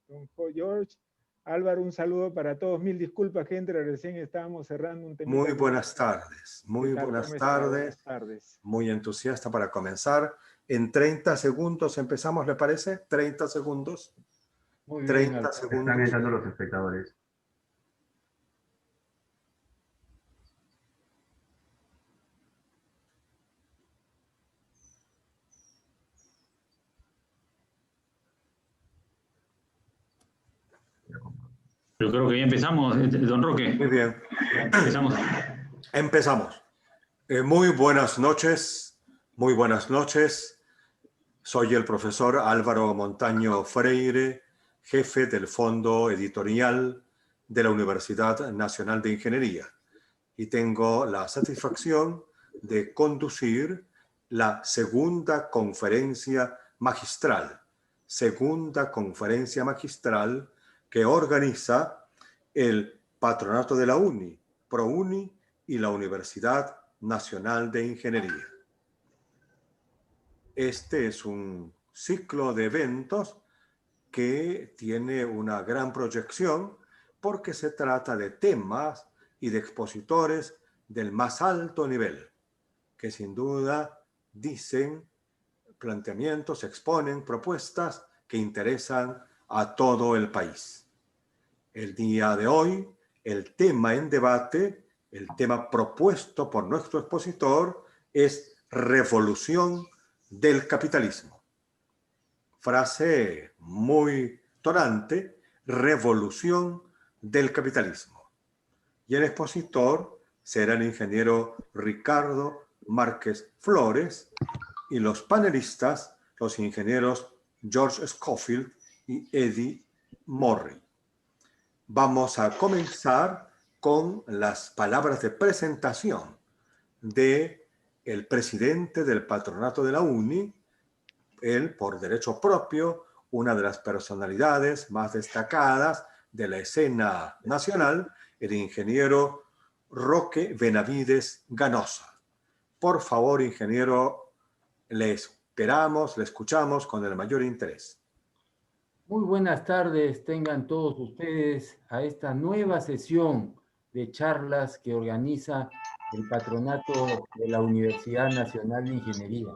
don George. Álvaro, un saludo para todos. Mil disculpas, gente, recién estábamos cerrando un temita. Muy buenas tardes, muy buenas tardes. Buenas tardes. Muy entusiasta para comenzar. En 30 segundos empezamos, ¿le parece? 30 segundos. Muy bien, 30 segundos. Están entrando los espectadores. Yo creo que ya empezamos, don Roque. Muy bien. Empezamos. Empezamos. Muy buenas noches, muy buenas noches. Soy el profesor Álvaro Montaño Freire, jefe del Fondo Editorial de la Universidad Nacional de Ingeniería, y tengo la satisfacción de conducir la segunda conferencia magistral que organiza el Patronato de la UNI, ProUni y la Universidad Nacional de Ingeniería. Este es un ciclo de eventos que tiene una gran proyección porque se trata de temas y de expositores del más alto nivel, que sin duda dicen planteamientos, exponen propuestas que interesan a todo el país. El día de hoy, el tema en debate, el tema propuesto por nuestro expositor es revolución del capitalismo. Frase muy tonante, revolución del capitalismo. Y el expositor será el ingeniero Ricardo Márquez Flores y los panelistas, los ingenieros George Scofield y Eddie Morrey. Vamos a comenzar con las palabras de presentación de el presidente del patronato de la UNI, él por derecho propio, una de las personalidades más destacadas de la escena nacional, el ingeniero Roque Benavides Ganosa. Por favor, ingeniero, le esperamos, le escuchamos con el mayor interés. Muy buenas tardes, tengan todos ustedes a esta nueva sesión de charlas que organiza el Patronato de la Universidad Nacional de Ingeniería.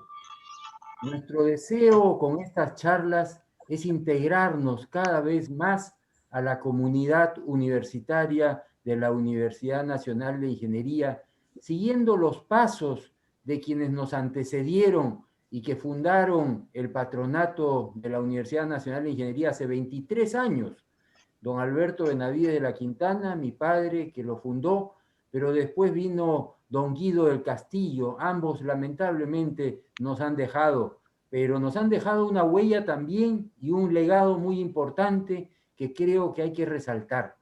Nuestro deseo con estas charlas es integrarnos cada vez más a la comunidad universitaria de la Universidad Nacional de Ingeniería, siguiendo los pasos de quienes nos antecedieron y que fundaron el patronato de la Universidad Nacional de Ingeniería hace 23 años. Don Alberto Benavides de la Quintana, mi padre, que lo fundó, pero después vino don Guido del Castillo. Ambos lamentablemente nos han dejado, pero nos han dejado una huella también y un legado muy importante que creo que hay que resaltar.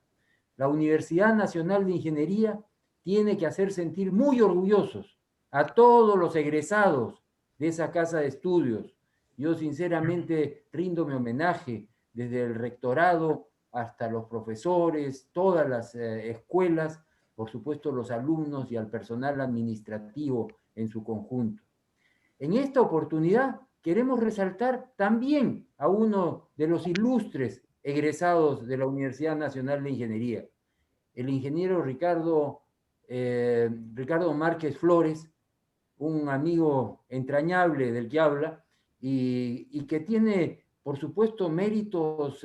La Universidad Nacional de Ingeniería tiene que hacer sentir muy orgullosos a todos los egresados de esa casa de estudios. Yo sinceramente rindo mi homenaje desde el rectorado hasta los profesores, todas las escuelas, por supuesto los alumnos y al personal administrativo en su conjunto. En esta oportunidad queremos resaltar también a uno de los ilustres egresados de la Universidad Nacional de Ingeniería, el ingeniero Ricardo Márquez Flores, un amigo entrañable del que habla y que tiene, por supuesto, méritos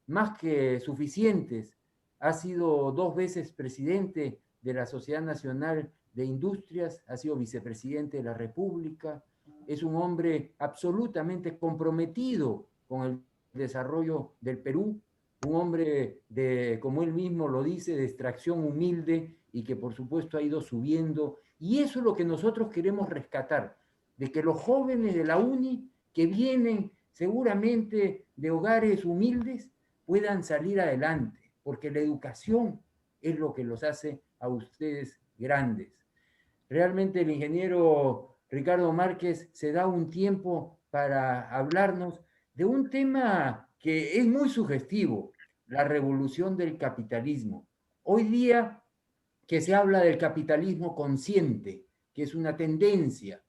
más que suficientes. Ha sido 2 veces presidente de la Sociedad Nacional de Industrias, ha sido vicepresidente de la República, es un hombre absolutamente comprometido con el desarrollo del Perú, un hombre de, como él mismo lo dice, de extracción humilde y que por supuesto ha ido subiendo. Y eso es lo que nosotros queremos rescatar, de que los jóvenes de la UNI que vienen seguramente de hogares humildes puedan salir adelante, porque la educación es lo que los hace a ustedes grandes. Realmente el ingeniero Ricardo Márquez se da un tiempo para hablarnos de un tema que es muy sugestivo, la revolución del capitalismo. Hoy día que se habla del capitalismo consciente, que es una tendencia.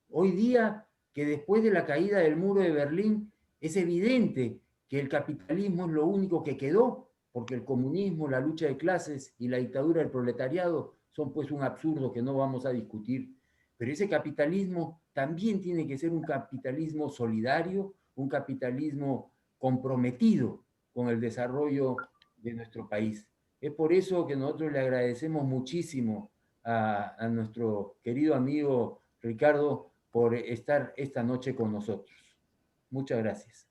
Hoy día que después de la caída del muro de Berlín es evidente que que el capitalismo es lo único que quedó, porque el comunismo, la lucha de clases y la dictadura del proletariado son pues un absurdo que no vamos a discutir. Pero ese capitalismo también tiene que ser un capitalismo solidario, un capitalismo comprometido con el desarrollo de nuestro país. Es por eso que nosotros le agradecemos muchísimo a nuestro querido amigo Ricardo por estar esta noche con nosotros. Muchas gracias.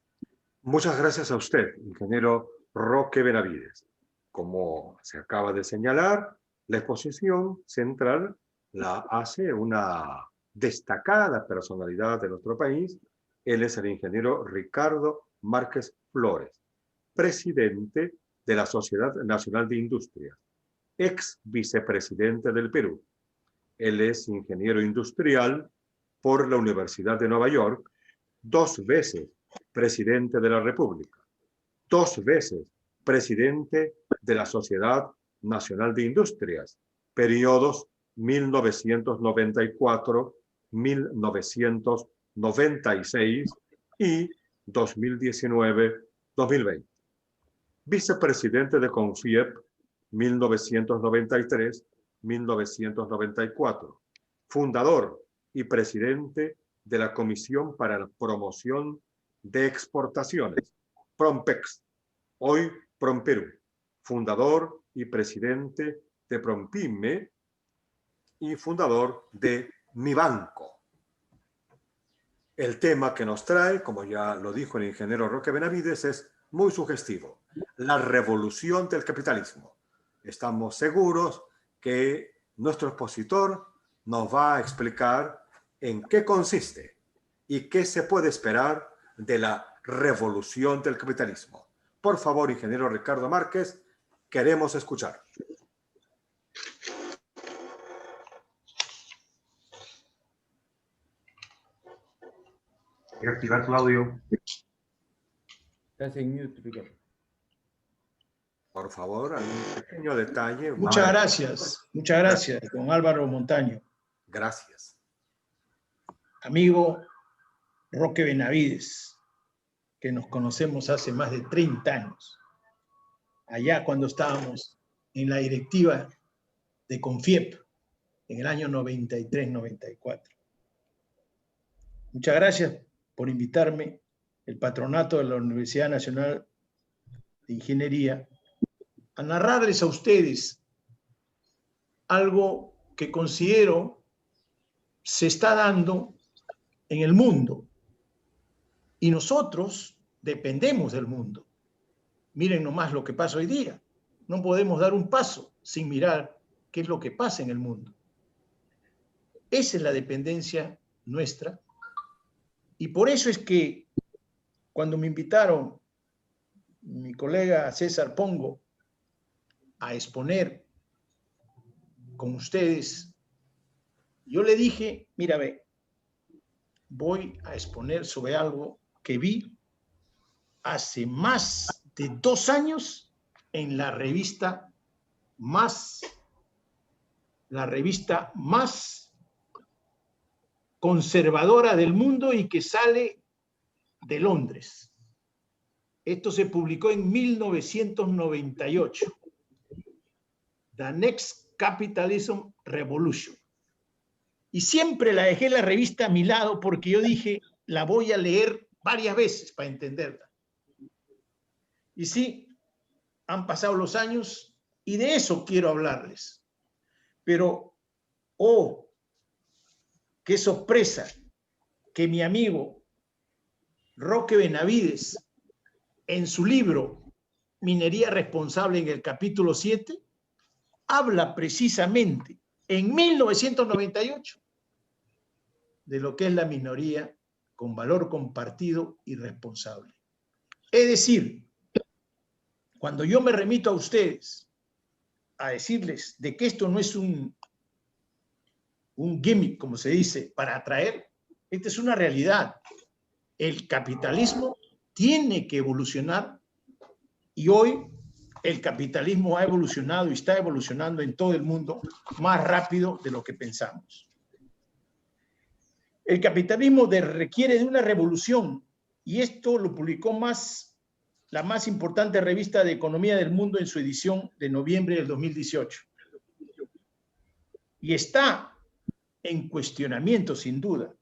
Muchas gracias a usted, ingeniero Roque Benavides. Como se acaba de señalar, la exposición central la hace una destacada personalidad de nuestro país. Él es el ingeniero Ricardo Márquez Flores, presidente de la Sociedad Nacional de Industrias, ex vicepresidente del Perú. Él es ingeniero industrial por la Universidad de Nueva York, 2 veces presidente de la República, 2 veces presidente de la Sociedad Nacional de Industrias, periodos 1994, 1996 y 2019-2020. Vicepresidente de CONFIEP 1993-1994. Fundador y presidente de la Comisión para la Promoción de Exportaciones, PROMPEX, hoy PROMPERÚ. Fundador y presidente de PROMPYME y fundador de Mi Banco. El tema que nos trae, como ya lo dijo el ingeniero Roque Benavides, es muy sugestivo: la revolución del capitalismo. Estamos seguros que nuestro expositor nos va a explicar en qué consiste y qué se puede esperar de la revolución del capitalismo. Por favor, ingeniero Ricardo Márquez, queremos escuchar. Quiero activar tu audio. Estás en mute, Ricardo. Por favor, hay un pequeño detalle. Muchas gracias, don Álvaro Montaño. Gracias. Amigo Roque Benavides, que nos conocemos hace más de 30 años, allá cuando estábamos en la directiva de CONFIEP, en el año 93-94. Muchas gracias por invitarme, el patronato de la Universidad Nacional de Ingeniería, a narrarles a ustedes algo que considero se está dando en el mundo. Y nosotros dependemos del mundo. Miren nomás lo que pasa hoy día. No podemos dar un paso sin mirar qué es lo que pasa en el mundo. Esa es la dependencia nuestra. Y por eso es que cuando me invitaron mi colega César Pongo a exponer con ustedes, yo le dije, mira, ve, voy a exponer sobre algo que vi hace más de 2 años en la revista más conservadora del mundo y que sale de Londres. Esto se publicó en 1998. The Next Capitalism Revolution. Y siempre la dejé la revista a mi lado porque yo dije, la voy a leer varias veces para entenderla. Y sí, han pasado los años y de eso quiero hablarles. Pero, oh, qué sorpresa que mi amigo Roque Benavides, en su libro Minería Responsable, en el capítulo 7, habla precisamente en 1998 de lo que es la minoría con valor compartido y responsable. Es decir, cuando yo me remito a ustedes a decirles de que esto no es un gimmick, como se dice, para atraer, esta es una realidad. El capitalismo tiene que evolucionar y hoy el capitalismo ha evolucionado y está evolucionando en todo el mundo más rápido de lo que pensamos. El capitalismo requiere de una revolución y esto lo publicó más la más importante revista de economía del mundo en su edición de noviembre del 2018. Y está en cuestionamiento, sin duda.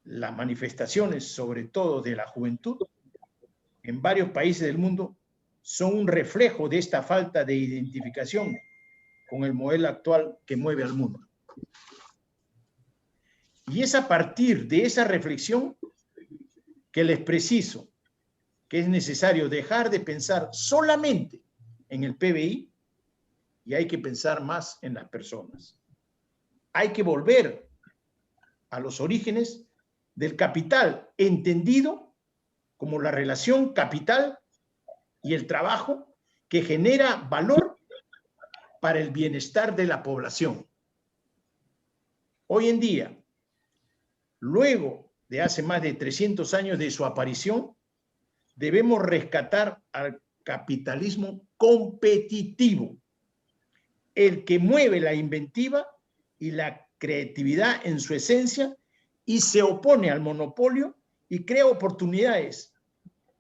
Las manifestaciones, sobre todo de la juventud, en varios países del mundo, son un reflejo de esta falta de identificación con el modelo actual que mueve al mundo. Y es a partir de esa reflexión que les preciso que es necesario dejar de pensar solamente en el PBI y hay que pensar más en las personas. Hay que volver a los orígenes del capital, entendido como la relación capital y el trabajo que genera valor para el bienestar de la población. Hoy en día, luego de hace más de 300 años de su aparición, debemos rescatar al capitalismo competitivo, el que mueve la inventiva y la creatividad en su esencia y se opone al monopolio y crea oportunidades,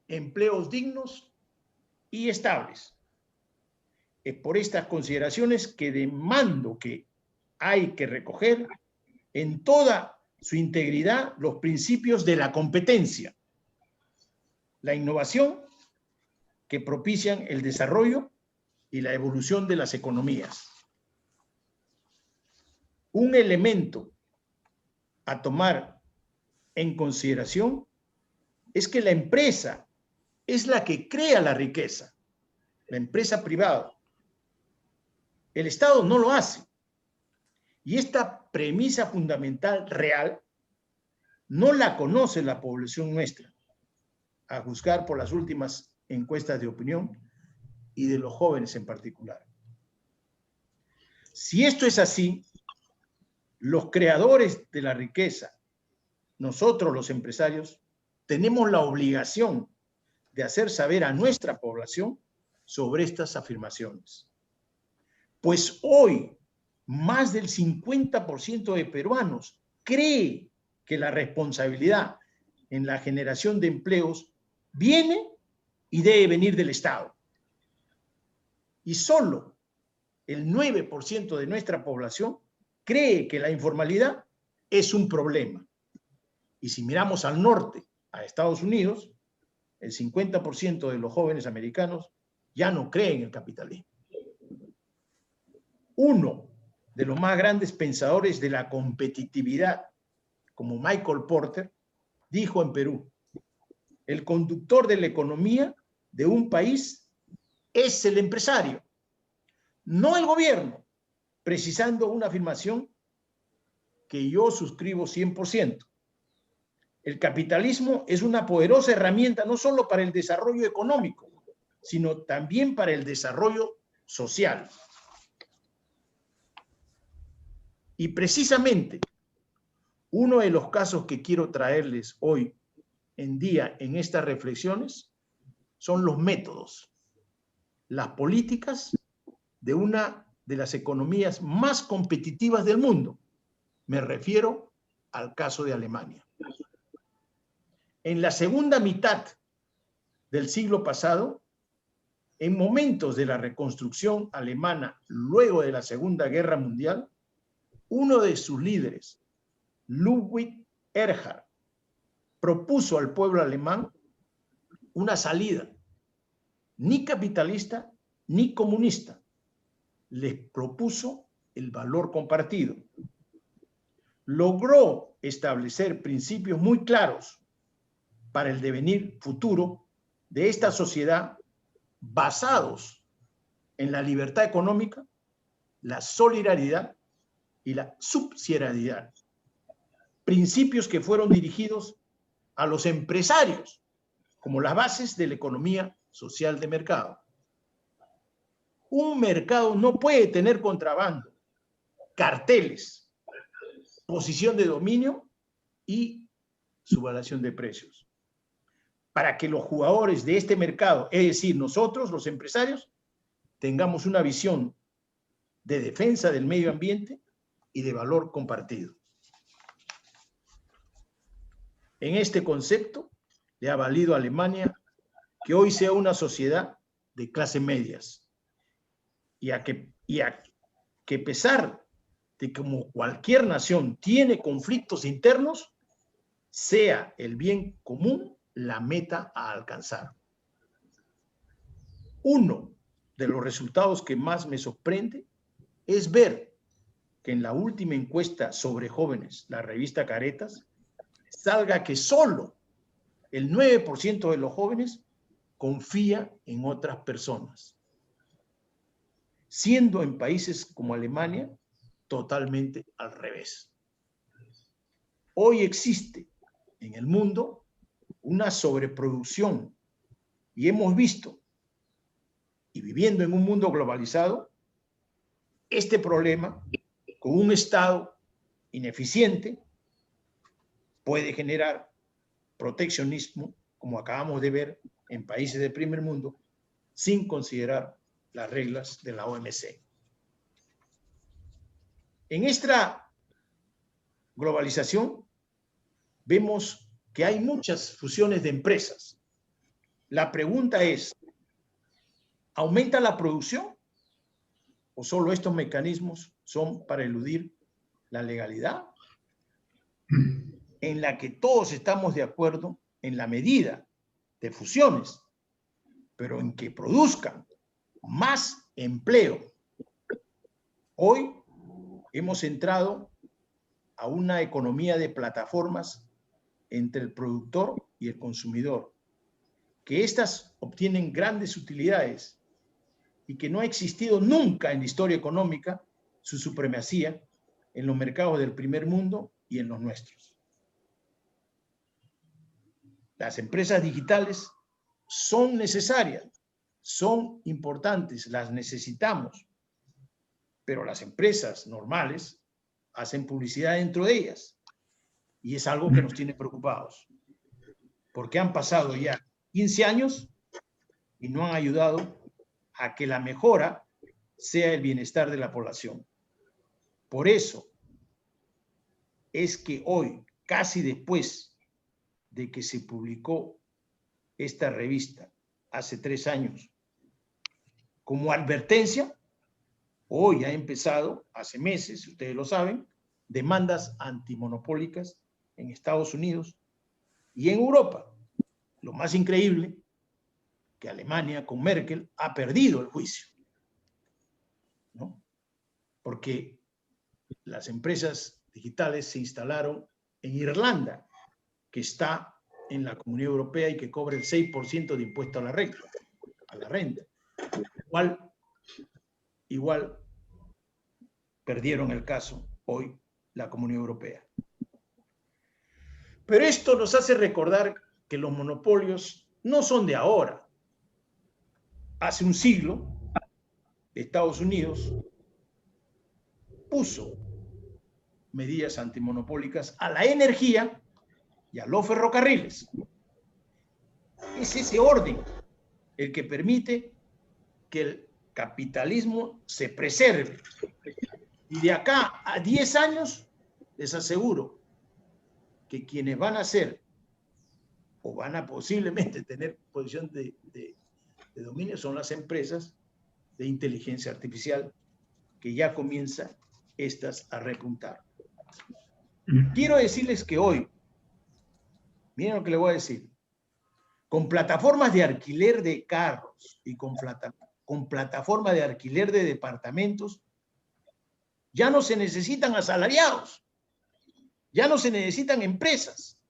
empleos dignos y estables. Es por estas consideraciones que demando que hay que recoger en toda su integridad los principios de la competencia, la innovación que propician el desarrollo y la evolución de las economías. Un elemento a tomar en consideración es que la empresa es la que crea la riqueza, la empresa privada. El Estado no lo hace. Y esta premisa fundamental real no la conoce la población nuestra, a juzgar por las últimas encuestas de opinión y de los jóvenes en particular. Si esto es así, los creadores de la riqueza, nosotros los empresarios, tenemos la obligación de hacer saber a nuestra población sobre estas afirmaciones. Pues hoy, más del 50% de peruanos cree que la responsabilidad en la generación de empleos viene y debe venir del Estado. Y solo el 9% de nuestra población cree que la informalidad es un problema. Y si miramos al norte, a Estados Unidos, el 50% de los jóvenes americanos ya no creen en el capitalismo. Uno de los más grandes pensadores de la competitividad, como Michael Porter, dijo en Perú: el conductor de la economía de un país es el empresario, no el gobierno, precisando una afirmación que yo suscribo 100%. El capitalismo es una poderosa herramienta no solo para el desarrollo económico, sino también para el desarrollo social. Y precisamente uno de los casos que quiero traerles hoy en día en estas reflexiones son los métodos, las políticas de una de las economías más competitivas del mundo. Me refiero al caso de Alemania. En la segunda mitad del siglo pasado, en momentos de la reconstrucción alemana luego de la Segunda Guerra Mundial, uno de sus líderes, Ludwig Erhard, propuso al pueblo alemán una salida, ni capitalista ni comunista. Les propuso el valor compartido. Logró establecer principios muy claros para el devenir futuro de esta sociedad basados en la libertad económica, la solidaridad y la subsidiariedad. Principios que fueron dirigidos a los empresarios como las bases de la economía social de mercado. Un mercado no puede tener contrabando, carteles, posición de dominio y subvalación de precios. Para que los jugadores de este mercado, es decir, nosotros, los empresarios, tengamos una visión de defensa del medio ambiente y de valor compartido. En este concepto le ha valido a Alemania que hoy sea una sociedad de clase medias y a que pesar de que como cualquier nación tiene conflictos internos, sea el bien común la meta a alcanzar. Uno de los resultados que más me sorprende es ver que en la última encuesta sobre jóvenes, la revista Caretas, salga que solo el 9% de los jóvenes confía en otras personas, siendo en países como Alemania totalmente al revés. Hoy existe en el mundo una sobreproducción y hemos visto, y viviendo en un mundo globalizado, este problema con un Estado ineficiente puede generar proteccionismo, como acabamos de ver en países del primer mundo, sin considerar las reglas de la OMC. En esta globalización vemos que hay muchas fusiones de empresas. La pregunta es, ¿aumenta la producción o solo estos mecanismos son para eludir la legalidad? En la que todos estamos de acuerdo en la medida de fusiones, pero en que produzcan más empleo. Hoy hemos entrado a una economía de plataformas entre el productor y el consumidor, que éstas obtienen grandes utilidades y que no ha existido nunca en la historia económica su supremacía en los mercados del primer mundo y en los nuestros. Las empresas digitales son necesarias, son importantes, las necesitamos, pero las empresas normales hacen publicidad dentro de ellas y es algo que nos tiene preocupados, porque han pasado ya 15 años y no han ayudado a que la mejora sea el bienestar de la población. Por eso es que hoy, casi después de que se publicó esta revista hace 3 años, como advertencia, hoy ha empezado, hace meses, ustedes lo saben, demandas antimonopólicas en Estados Unidos y en Europa. Lo más increíble, que Alemania con Merkel ha perdido el juicio, ¿no? Porque las empresas digitales se instalaron en Irlanda, que está en la Comunidad Europea y que cobra el 6% de impuesto a la renta. Igual perdieron el caso hoy la Comunidad Europea. Pero esto nos hace recordar que los monopolios no son de ahora. Hace un siglo, Estados Unidos puso medidas antimonopólicas a la energía y a los ferrocarriles. Es ese orden el que permite que el capitalismo se preserve. Y de acá a 10 años, les aseguro que quienes van a ser o van a posiblemente tener posición de dominio son las empresas de inteligencia artificial, que ya comienzan estas a repuntar. Quiero decirles que hoy, miren lo que les voy a decir, con plataformas de alquiler de carros y con plataformas de alquiler de departamentos, ya no se necesitan asalariados, ya no se necesitan empresas.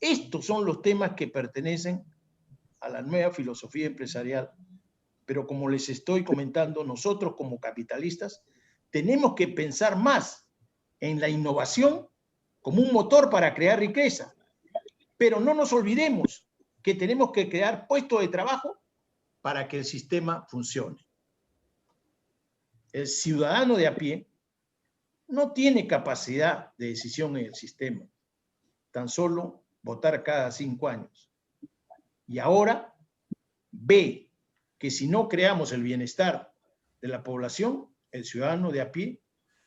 Estos son los temas que pertenecen a la nueva filosofía empresarial. Pero como les estoy comentando, nosotros como capitalistas tenemos que pensar más en la innovación como un motor para crear riqueza. Pero no nos olvidemos que tenemos que crear puestos de trabajo para que el sistema funcione. El ciudadano de a pie no tiene capacidad de decisión en el sistema, tan solo votar cada 5 años. Y ahora ve que si no creamos el bienestar de la población, el ciudadano de a pie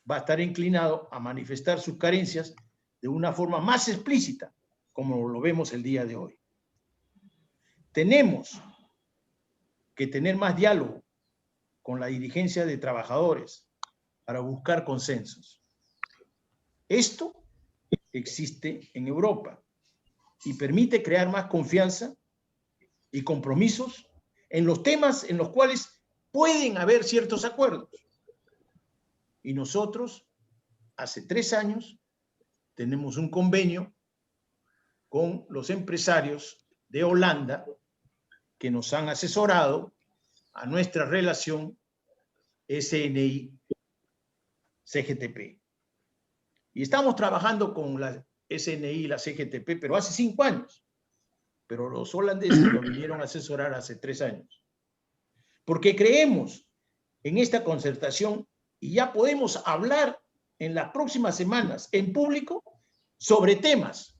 va a estar inclinado a manifestar sus carencias de una forma más explícita, como lo vemos el día de hoy. tenemos que tener más diálogo con la dirigencia de trabajadores para buscar consensos. Esto existe en Europa y permite crear más confianza y compromisos en los temas en los cuales pueden haber ciertos acuerdos. Y nosotros, hace 3 años, tenemos un convenio con los empresarios de Holanda que nos han asesorado a nuestra relación SNI-CGTP. Y estamos trabajando con la SNI y la CGTP, pero hace 5 años. Pero los holandeses lo vinieron a asesorar hace 3 años. Porque creemos en esta concertación y ya podemos hablar en las próximas semanas en público sobre temas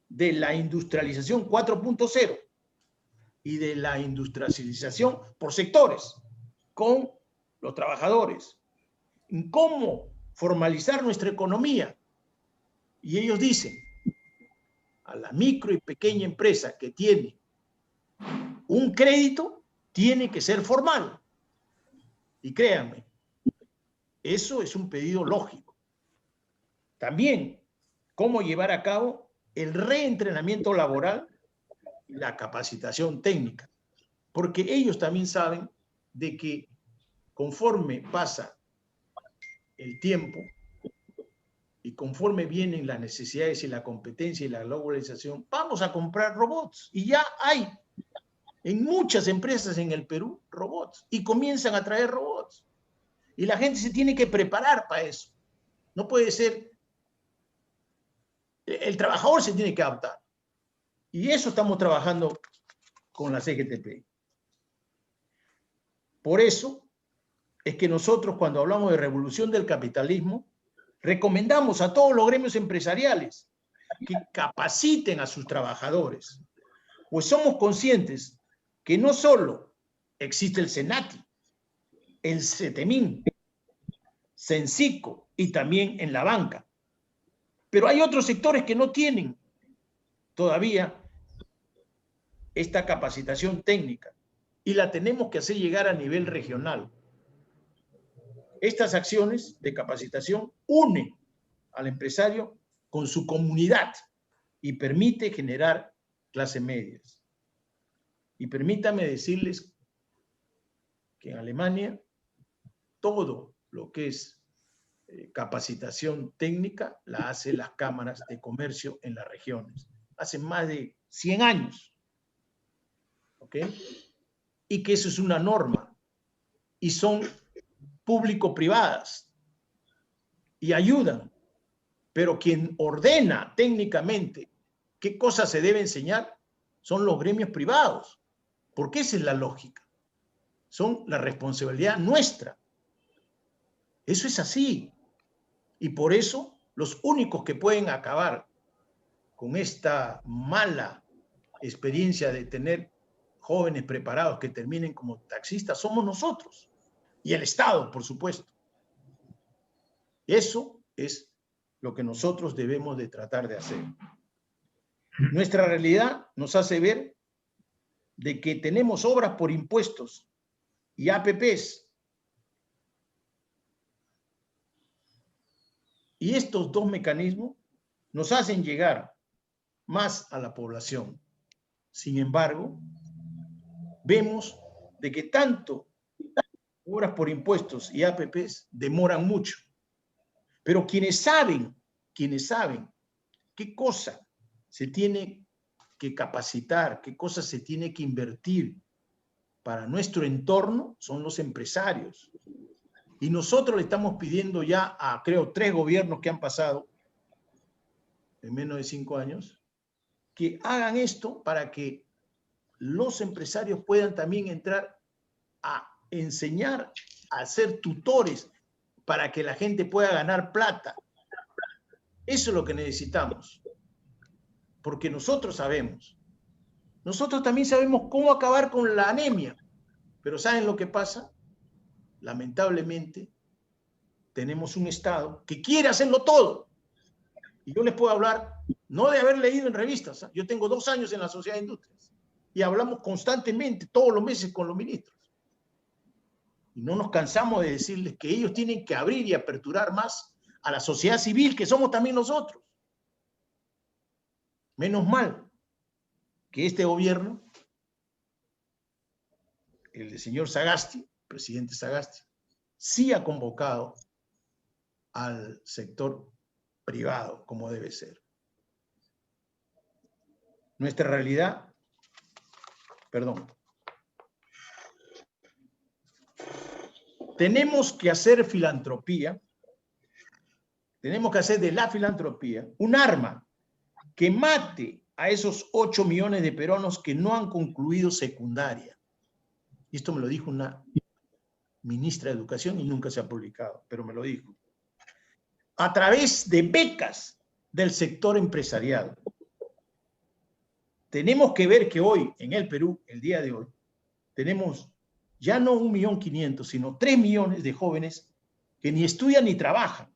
de la industrialización 4.0 y de la industrialización por sectores con los trabajadores, en cómo formalizar nuestra economía. Y ellos dicen, a la micro y pequeña empresa que tiene un crédito, tiene que ser formal. Y créanme, eso es un pedido lógico. También, cómo llevar a cabo el reentrenamiento laboral y la capacitación técnica. Porque ellos también saben de que conforme pasa el tiempo y conforme vienen las necesidades y la competencia y la globalización, vamos a comprar robots. Y ya hay en muchas empresas en el Perú robots y comienzan a traer robots. Y la gente se tiene que preparar para eso. No puede ser, el trabajador se tiene que adaptar. Y eso estamos trabajando con la CGTP. Por eso es que nosotros, cuando hablamos de revolución del capitalismo, recomendamos a todos los gremios empresariales que capaciten a sus trabajadores, pues somos conscientes que no solo existe el SENATI, el CETEMIN, CENCICO y también en la banca, pero hay otros sectores que no tienen todavía esta capacitación técnica y la tenemos que hacer llegar a nivel regional. Estas acciones de capacitación unen al empresario con su comunidad y permite generar clases medias. Y permítame decirles que en Alemania todo lo que es capacitación técnica la hacen las cámaras de comercio en las regiones. Hace más de 100 años. ¿Ok? Y que eso es una norma. Y son público-privadas y ayudan, pero quien ordena técnicamente qué cosas se debe enseñar son los gremios privados, porque esa es la lógica, son la responsabilidad nuestra. Eso es así, y por eso los únicos que pueden acabar con esta mala experiencia de tener jóvenes preparados que terminen como taxistas somos nosotros. Y el Estado, por supuesto. Eso es lo que nosotros debemos de tratar de hacer. Nuestra realidad nos hace ver de que tenemos obras por impuestos y APPs. Y estos dos mecanismos nos hacen llegar más a la población. Sin embargo, vemos de que tanto obras por impuestos y APPs demoran mucho. Pero quienes saben qué cosa se tiene que capacitar, qué cosa se tiene que invertir para nuestro entorno, son los empresarios. Y nosotros le estamos pidiendo ya a, creo, 3 gobiernos que han pasado en menos de 5 años, que hagan esto para que los empresarios puedan también entrar a enseñar a ser tutores para que la gente pueda ganar plata. Eso es lo que necesitamos. Porque nosotros sabemos. Nosotros también sabemos cómo acabar con la anemia. Pero ¿saben lo que pasa? Lamentablemente, tenemos un Estado que quiere hacerlo todo. Y yo les puedo hablar, no de haber leído en revistas. Yo tengo 2 años en la Sociedad de Industrias. y hablamos constantemente, todos los meses con los ministros. Y no nos cansamos de decirles que ellos tienen que abrir y aperturar más a la sociedad civil, que somos también nosotros. Menos mal que este gobierno, el del señor Sagasti, presidente Sagasti, sí ha convocado al sector privado como debe ser. Nuestra realidad, tenemos que hacer filantropía, tenemos que hacer de la filantropía un arma que mate a esos 8 millones de peruanos que no han concluido secundaria. Y esto me lo dijo una ministra de Educación y nunca se ha publicado, pero me lo dijo. A través de becas del sector empresarial. Tenemos que ver que hoy, en el Perú, el día de hoy, tenemos ya no 1.500.000, sino 3 millones de jóvenes que ni estudian ni trabajan.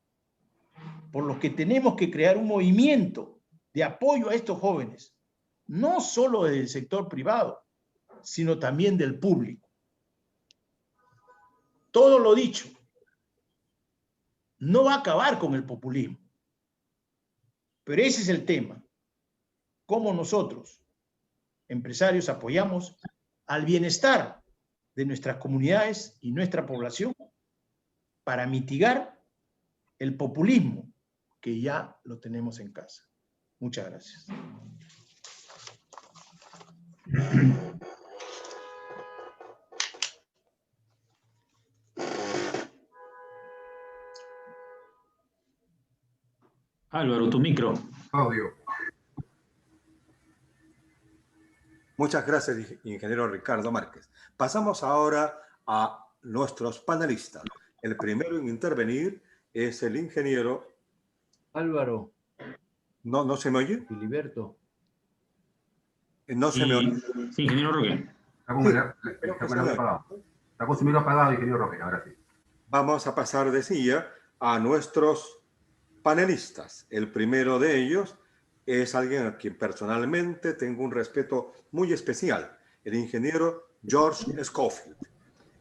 Por lo que tenemos que crear un movimiento de apoyo a estos jóvenes, no solo del sector privado, sino también del público. Todo lo dicho no va a acabar con el populismo, pero ese es el tema. Cómo nosotros, empresarios, apoyamos al bienestar de nuestras comunidades y nuestra población para mitigar el populismo que ya lo tenemos en casa. Muchas gracias. Álvaro, tu micro. Audio. Muchas gracias, ingeniero Ricardo Márquez. Pasamos ahora a nuestros panelistas. El primero en intervenir es el ingeniero... Álvaro. ¿No se me oye? Filiberto. No se me oye. Sí, ingeniero Roque. Está con su micro apagado, ingeniero Roque, ahora sí. Vamos a pasar de silla a nuestros panelistas. El primero de ellos es alguien a quien personalmente tengo un respeto muy especial, el ingeniero George Scofield.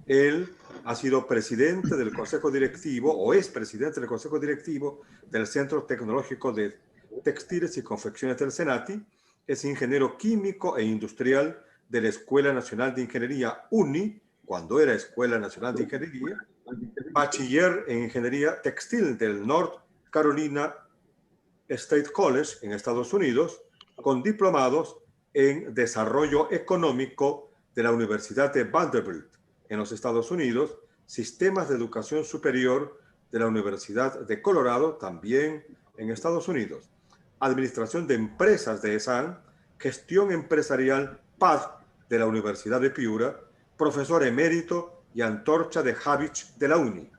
Él ha sido presidente del Consejo Directivo, o es presidente del Consejo Directivo del Centro Tecnológico de Textiles y Confecciones del Senati, es ingeniero químico e industrial de la Escuela Nacional de Ingeniería UNI, cuando era Escuela Nacional de Ingeniería, bachiller en Ingeniería Textil del North Carolina State College en Estados Unidos, con diplomados en Desarrollo Económico de la Universidad de Vanderbilt en los Estados Unidos, Sistemas de Educación Superior de la Universidad de Colorado, también en Estados Unidos, Administración de Empresas de ESAN, Gestión Empresarial PAD de la Universidad de Piura, profesor emérito y antorcha de Habich de la UNI.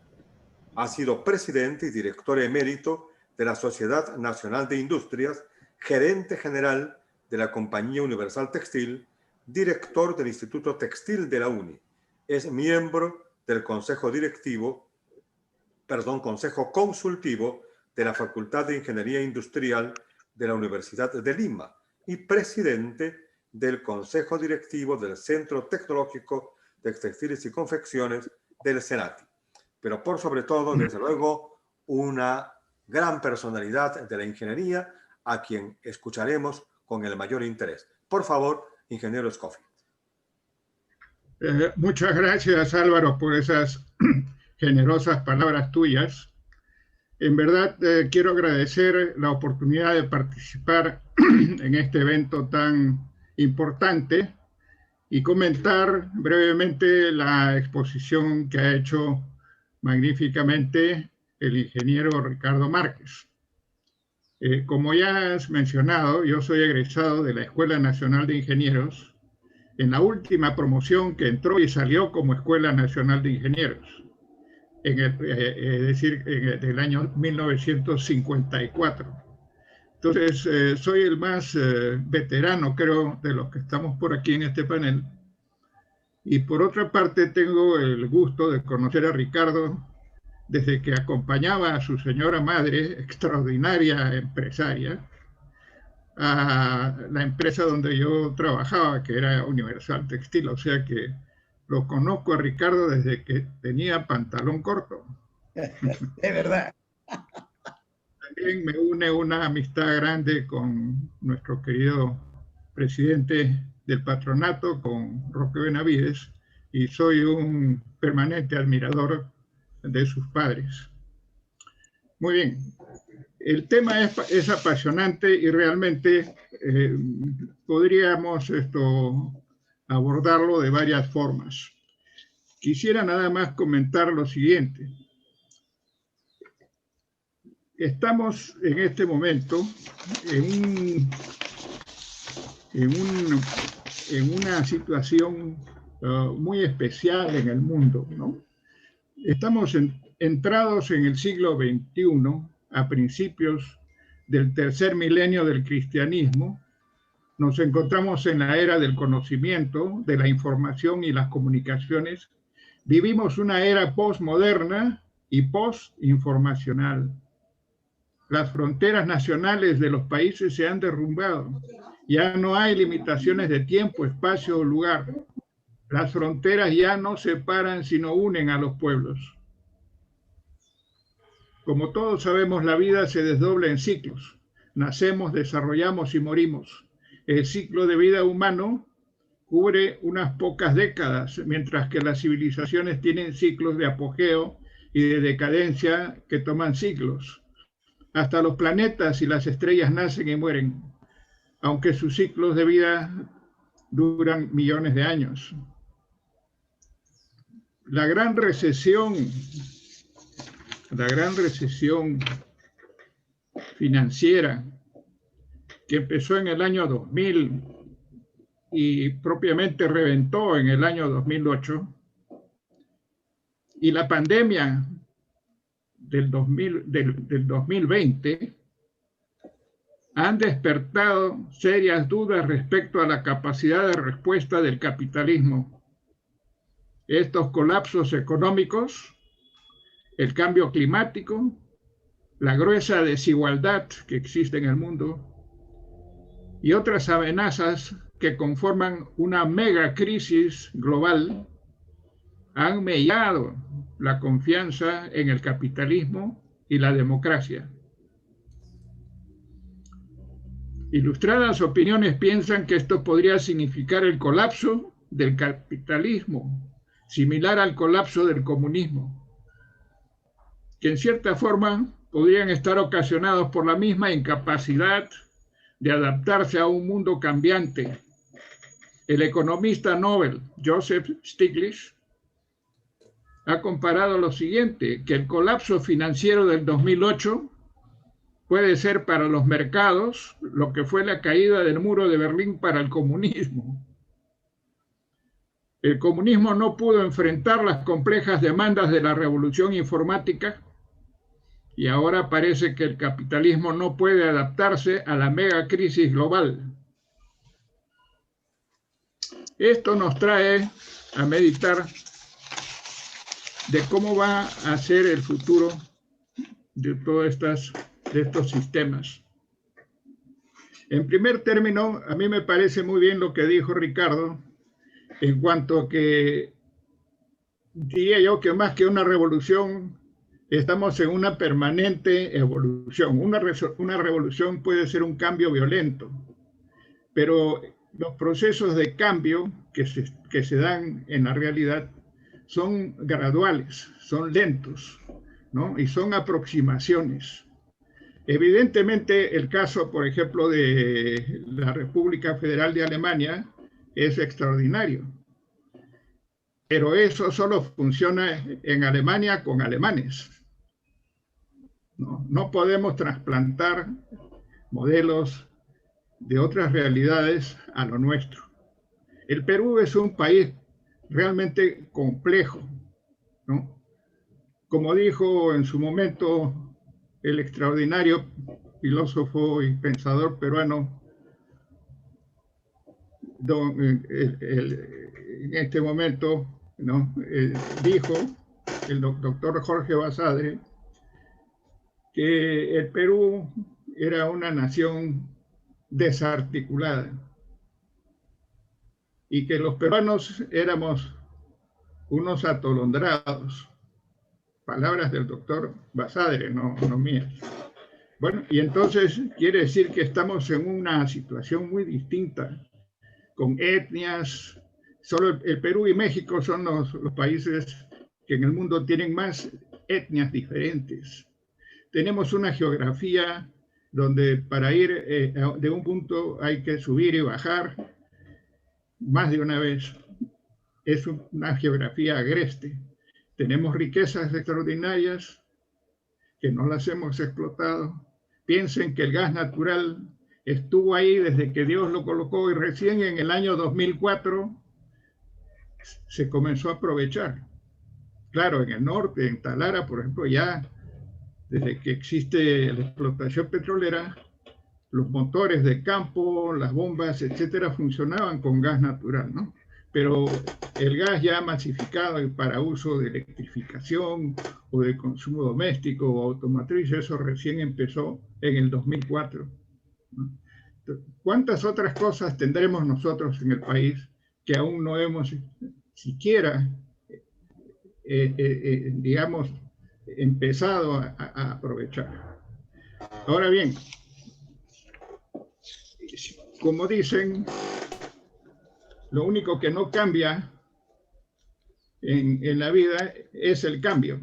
Ha sido presidente y director emérito de la Sociedad Nacional de Industrias, gerente general de la Compañía Universal Textil, director del Instituto Textil de la UNI. Es miembro del Consejo Consultivo de la Facultad de Ingeniería Industrial de la Universidad de Lima y presidente del Consejo Directivo del Centro Tecnológico de Textiles y Confecciones del Senati. Pero por sobre todo, desde luego, una gran personalidad de la ingeniería a quien escucharemos con el mayor interés. Por favor, ingeniero Scofield. Muchas gracias, Álvaro, por esas generosas palabras tuyas. En verdad, quiero agradecer la oportunidad de participar en este evento tan importante y comentar brevemente la exposición que ha hecho magníficamente el ingeniero Ricardo Márquez. Como ya has mencionado, yo soy egresado de la Escuela Nacional de Ingenieros en la última promoción que entró y salió como Escuela Nacional de Ingenieros, es decir, del año 1954. Entonces, soy el más veterano, creo, de los que estamos por aquí en este panel. Y por otra parte, tengo el gusto de conocer a Ricardo desde que acompañaba a su señora madre, extraordinaria empresaria, a la empresa donde yo trabajaba, que era Universal Textil, o sea que lo conozco a Ricardo desde que tenía pantalón corto. De verdad. También me une una amistad grande con nuestro querido presidente del patronato, con Roque Benavides, y soy un permanente admirador de sus padres. Muy bien, el tema es apasionante y realmente podríamos abordarlo de varias formas. Quisiera nada más comentar lo siguiente. Estamos en este momento en una situación muy especial en el mundo, ¿no? Estamos entrados en el siglo XXI, a principios del tercer milenio del cristianismo. Nos encontramos en la era del conocimiento, de la información y las comunicaciones. Vivimos una era postmoderna y postinformacional. Las fronteras nacionales de los países se han derrumbado. Ya no hay limitaciones de tiempo, espacio o lugar. Las fronteras ya no separan, sino unen a los pueblos. Como todos sabemos, la vida se desdobla en ciclos. Nacemos, desarrollamos y morimos. El ciclo de vida humano cubre unas pocas décadas, mientras que las civilizaciones tienen ciclos de apogeo y de decadencia que toman siglos. Hasta los planetas y las estrellas nacen y mueren, aunque sus ciclos de vida duran millones de años. La gran recesión financiera que empezó en el año 2000 y propiamente reventó en el año 2008, y la pandemia del 2020 han despertado serias dudas respecto a la capacidad de respuesta del capitalismo. Estos colapsos económicos, el cambio climático, la gruesa desigualdad que existe en el mundo y otras amenazas que conforman una mega crisis global han mellado la confianza en el capitalismo y la democracia. Ilustradas opiniones piensan que esto podría significar el colapso del capitalismo, similar al colapso del comunismo, que en cierta forma podrían estar ocasionados por la misma incapacidad de adaptarse a un mundo cambiante. El economista Nobel Joseph Stiglitz ha comparado lo siguiente, que el colapso financiero del 2008 puede ser para los mercados lo que fue la caída del muro de Berlín para el comunismo. El comunismo no pudo enfrentar las complejas demandas de la revolución informática y ahora parece que el capitalismo no puede adaptarse a la mega crisis global. Esto nos trae a meditar de cómo va a ser el futuro de todos estos sistemas. En primer término, a mí me parece muy bien lo que dijo Ricardo, en cuanto a que diría yo que más que una revolución, estamos en una permanente evolución. Una revolución puede ser un cambio violento, pero los procesos de cambio que se dan en la realidad son graduales, son lentos, ¿no? Y son aproximaciones. Evidentemente, el caso, por ejemplo, de la República Federal de Alemania es extraordinario. Pero eso solo funciona en Alemania con alemanes. No podemos trasplantar modelos de otras realidades a lo nuestro. El Perú es un país realmente complejo, ¿no? Como dijo en su momento el extraordinario filósofo y pensador peruano, en este momento, ¿no? Dijo el doctor Jorge Basadre que el Perú era una nación desarticulada. Y que los peruanos éramos unos atolondrados. Palabras del doctor Basadre, no mías. Bueno, y entonces quiere decir que estamos en una situación muy distinta, con etnias. Solo el Perú y México son los países que en el mundo tienen más etnias diferentes. Tenemos una geografía donde para ir de un punto hay que subir y bajar más de una vez. Es una geografía agreste. Tenemos riquezas extraordinarias que no las hemos explotado. Piensen que el gas natural estuvo ahí desde que Dios lo colocó y recién en el año 2004 se comenzó a aprovechar. Claro, en el norte, en Talara, por ejemplo, ya desde que existe la explotación petrolera, los motores de campo, las bombas, etcétera, funcionaban con gas natural, ¿no? Pero el gas ya masificado y para uso de electrificación o de consumo doméstico o automotriz, eso recién empezó en el 2004. ¿Cuántas otras cosas tendremos nosotros en el país que aún no hemos siquiera, digamos, empezado a aprovechar? Ahora bien, como dicen, lo único que no cambia en la vida es el cambio.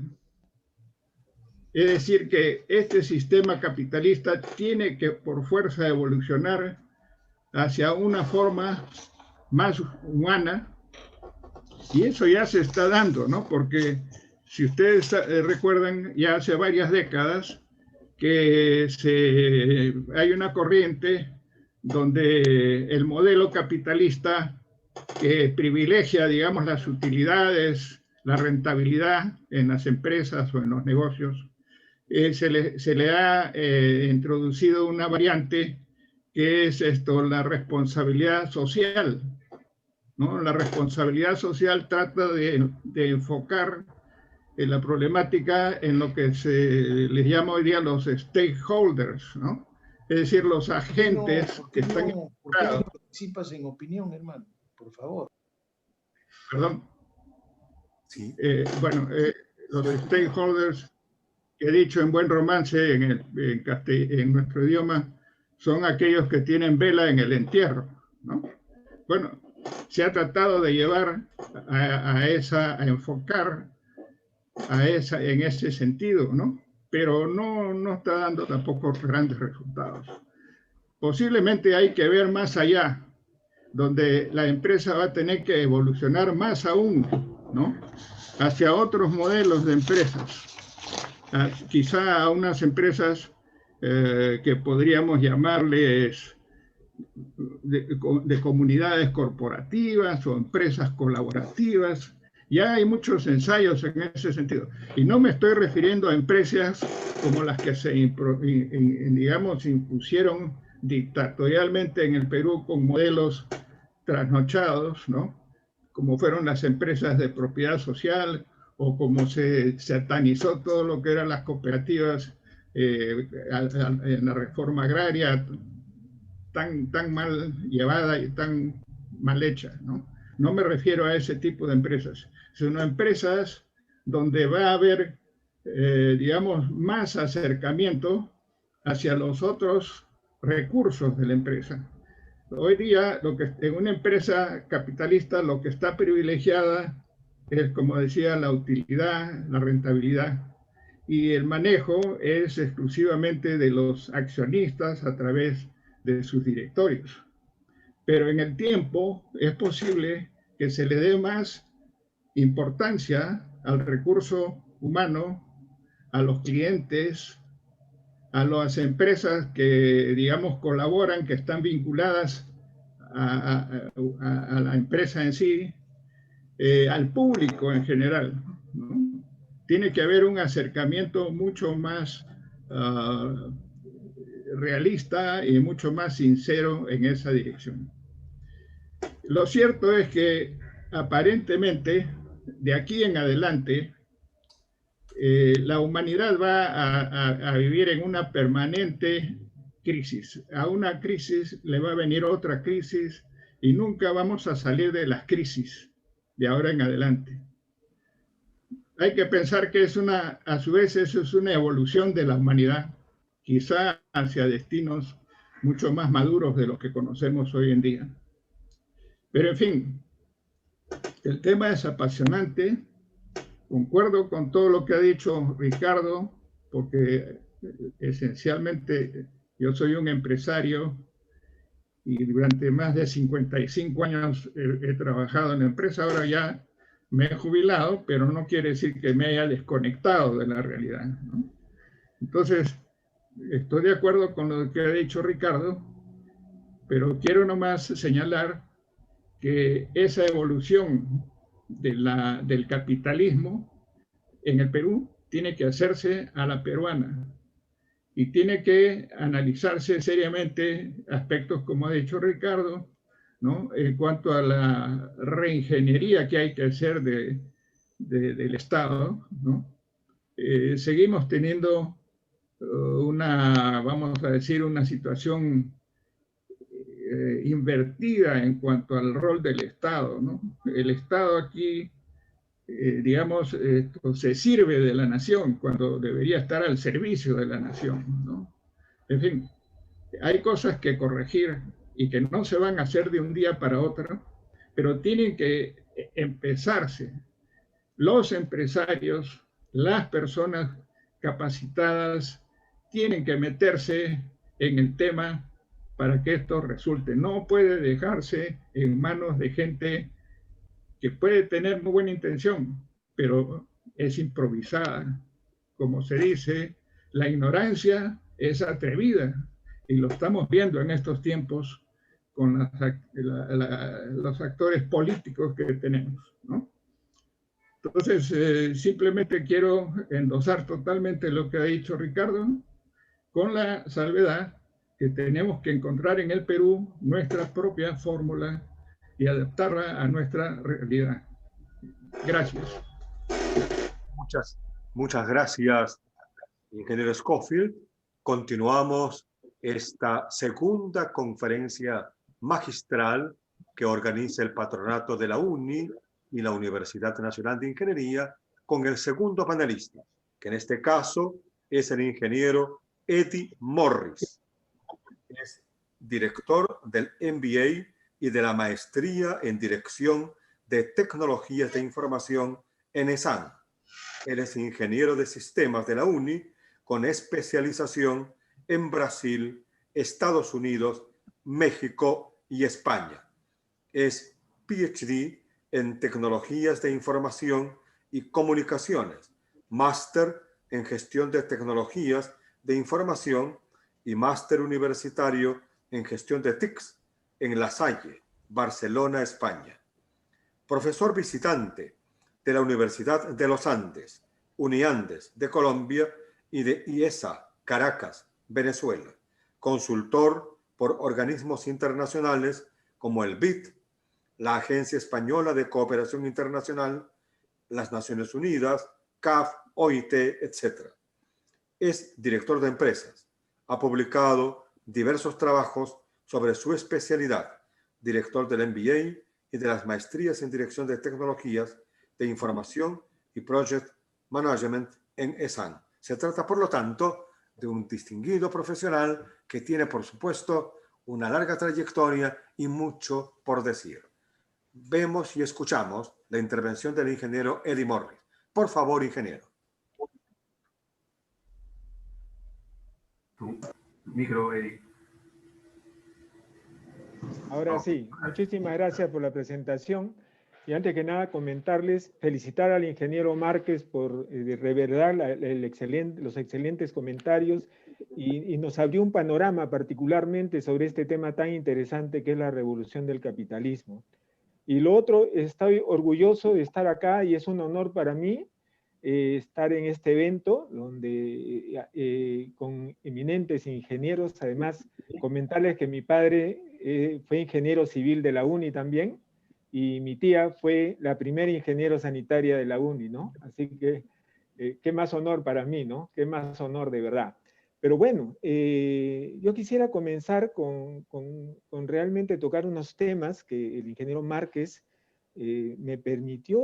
Es decir, que este sistema capitalista tiene que por fuerza evolucionar hacia una forma más humana, y eso ya se está dando, ¿no? Porque si ustedes recuerdan, ya hace varias décadas que hay una corriente donde el modelo capitalista que privilegia, digamos, las utilidades, la rentabilidad en las empresas o en los negocios, se le ha introducido una variante que es la responsabilidad social, ¿no? La responsabilidad social trata de enfocar la problemática en lo que se les llama hoy día los stakeholders, ¿no? Es decir, los agentes que están involucrados. ¿Por qué no participas en opinión, hermano? Por favor. Perdón. Sí. Los stakeholders, que he dicho en buen romance en nuestro idioma, son aquellos que tienen vela en el entierro, ¿no? Bueno, se ha tratado de llevar a enfocar en ese sentido, ¿no? Pero no está dando tampoco grandes resultados. Posiblemente hay que ver más allá, donde la empresa va a tener que evolucionar más aún, ¿no? Hacia otros modelos de empresas. Quizá a unas empresas que podríamos llamarles de comunidades corporativas o empresas colaborativas. Ya hay muchos ensayos en ese sentido. Y no me estoy refiriendo a empresas como las que digamos, impusieron dictatorialmente en el Perú con modelos trasnochados, ¿no? Como fueron las empresas de propiedad social o como se satanizó todo lo que eran las cooperativas en la reforma agraria tan mal llevada y tan mal hecha, ¿no? No me refiero a ese tipo de empresas, sino empresas donde va a haber, digamos, más acercamiento hacia los otros recursos de la empresa. Hoy día, en una empresa capitalista, lo que está privilegiada es, como decía, la utilidad, la rentabilidad, y el manejo es exclusivamente de los accionistas a través de sus directorios. Pero en el tiempo es posible que se le dé más importancia al recurso humano, a los clientes, a las empresas que, digamos, colaboran, que están vinculadas a la empresa en sí, al público en general, ¿no? Tiene que haber un acercamiento mucho más realista y mucho más sincero en esa dirección. Lo cierto es que aparentemente de aquí en adelante la humanidad va a vivir en una permanente crisis. A una crisis le va a venir otra crisis y nunca vamos a salir de las crisis de ahora en adelante. Hay que pensar que a su vez eso es una evolución de la humanidad, quizá hacia destinos mucho más maduros de los que conocemos hoy en día. Pero en fin, el tema es apasionante. Concuerdo con todo lo que ha dicho Ricardo, porque esencialmente yo soy un empresario y durante más de 55 años he trabajado en la empresa. Ahora ya me he jubilado, pero no quiere decir que me haya desconectado de la realidad, ¿no? Entonces, estoy de acuerdo con lo que ha dicho Ricardo, pero quiero nomás señalar que esa evolución del capitalismo en el Perú tiene que hacerse a la peruana y tiene que analizarse seriamente aspectos, como ha dicho Ricardo, ¿no? En cuanto a la reingeniería que hay que hacer del Estado, ¿no? Seguimos teniendo vamos a decir, una situación invertida en cuanto al rol del Estado, ¿no? El Estado aquí, digamos, se sirve de la nación cuando debería estar al servicio de la nación, ¿no? En fin, hay cosas que corregir y que no se van a hacer de un día para otro, pero tienen que empezarse. Los empresarios, las personas capacitadas, tienen que meterse en el tema para que esto resulte. No puede dejarse en manos de gente que puede tener muy buena intención, pero es improvisada. Como se dice, la ignorancia es atrevida, y lo estamos viendo en estos tiempos con los actores políticos que tenemos, ¿no? Entonces, simplemente quiero endosar totalmente lo que ha dicho Ricardo, con la salvedad que tenemos que encontrar en el Perú nuestra propia fórmula y adaptarla a nuestra realidad. Gracias. Muchas gracias, ingeniero Scofield. Continuamos esta segunda conferencia magistral que organiza el patronato de la UNI y la Universidad Nacional de Ingeniería, con el segundo panelista, que en este caso es el ingeniero Eddie Morris. Es director del MBA y de la Maestría en Dirección de Tecnologías de Información en ESAN. Él es ingeniero de sistemas de la UNI con especialización en Brasil, Estados Unidos, México y España. Es PhD en Tecnologías de Información y Comunicaciones, máster en Gestión de Tecnologías de Información y máster universitario en Gestión de TICs en La Salle, Barcelona, España. Profesor visitante de la Universidad de los Andes, Uniandes de Colombia y de IESA, Caracas, Venezuela. Consultor por organismos internacionales como el BID, la Agencia Española de Cooperación Internacional, las Naciones Unidas, CAF, OIT, etc. Es director de empresas. Ha publicado diversos trabajos sobre su especialidad, director del MBA y de las maestrías en Dirección de Tecnologías de Información y Project Management en ESAN. Se trata, por lo tanto, de un distinguido profesional que tiene, por supuesto, una larga trayectoria y mucho por decir. Vemos y escuchamos la intervención del ingeniero Eddie Morris. Por favor, ingeniero. Tu micro, Eddie. Ahora sí, muchísimas gracias por la presentación. Y antes que nada, comentarles, felicitar al ingeniero Márquez por revelar los excelentes comentarios y nos abrió un panorama particularmente sobre este tema tan interesante que es la revolución del capitalismo. Y lo otro, estoy orgulloso de estar acá y es un honor para mí estar en este evento donde con eminentes ingenieros, además comentarles que mi padre fue ingeniero civil de la UNI también, y mi tía fue la primera ingeniero sanitaria de la UNI, ¿no? Así que, qué más honor para mí, ¿no? Qué más honor de verdad. Pero bueno, yo quisiera comenzar con realmente tocar unos temas que el ingeniero Márquez me permite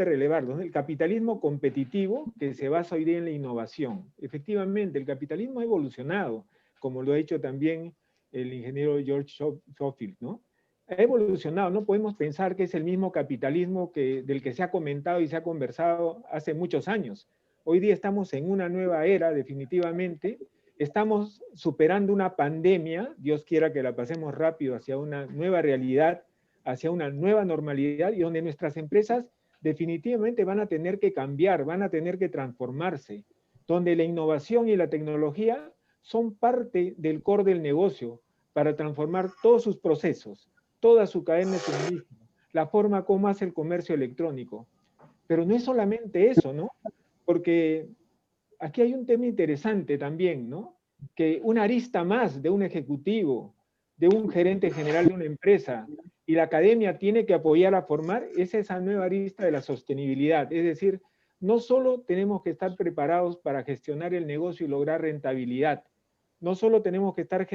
relevar, ¿no? El capitalismo competitivo que se basa hoy día en la innovación. Efectivamente, el capitalismo ha evolucionado, como lo ha hecho también el ingeniero George Schofield, ¿no? Ha evolucionado, no podemos pensar que es el mismo capitalismo del que se ha comentado y se ha conversado hace muchos años. Hoy día estamos en una nueva era, definitivamente. Estamos superando una pandemia, Dios quiera que la pasemos rápido hacia una nueva realidad, hacia una nueva normalidad, y donde nuestras empresas definitivamente van a tener que cambiar, van a tener que transformarse, donde la innovación y la tecnología son parte del core del negocio para transformar todos sus procesos, toda su cadena de suministro, la forma como hace el comercio electrónico. Pero no es solamente eso, ¿no? Porque aquí hay un tema interesante también, ¿no? Que una arista más de un ejecutivo, de un gerente general de una empresa, y la academia tiene que apoyar a formar, es esa nueva arista de la sostenibilidad. Es decir, no solo tenemos que estar preparados para gestionar el negocio y lograr rentabilidad, no solo tenemos que estar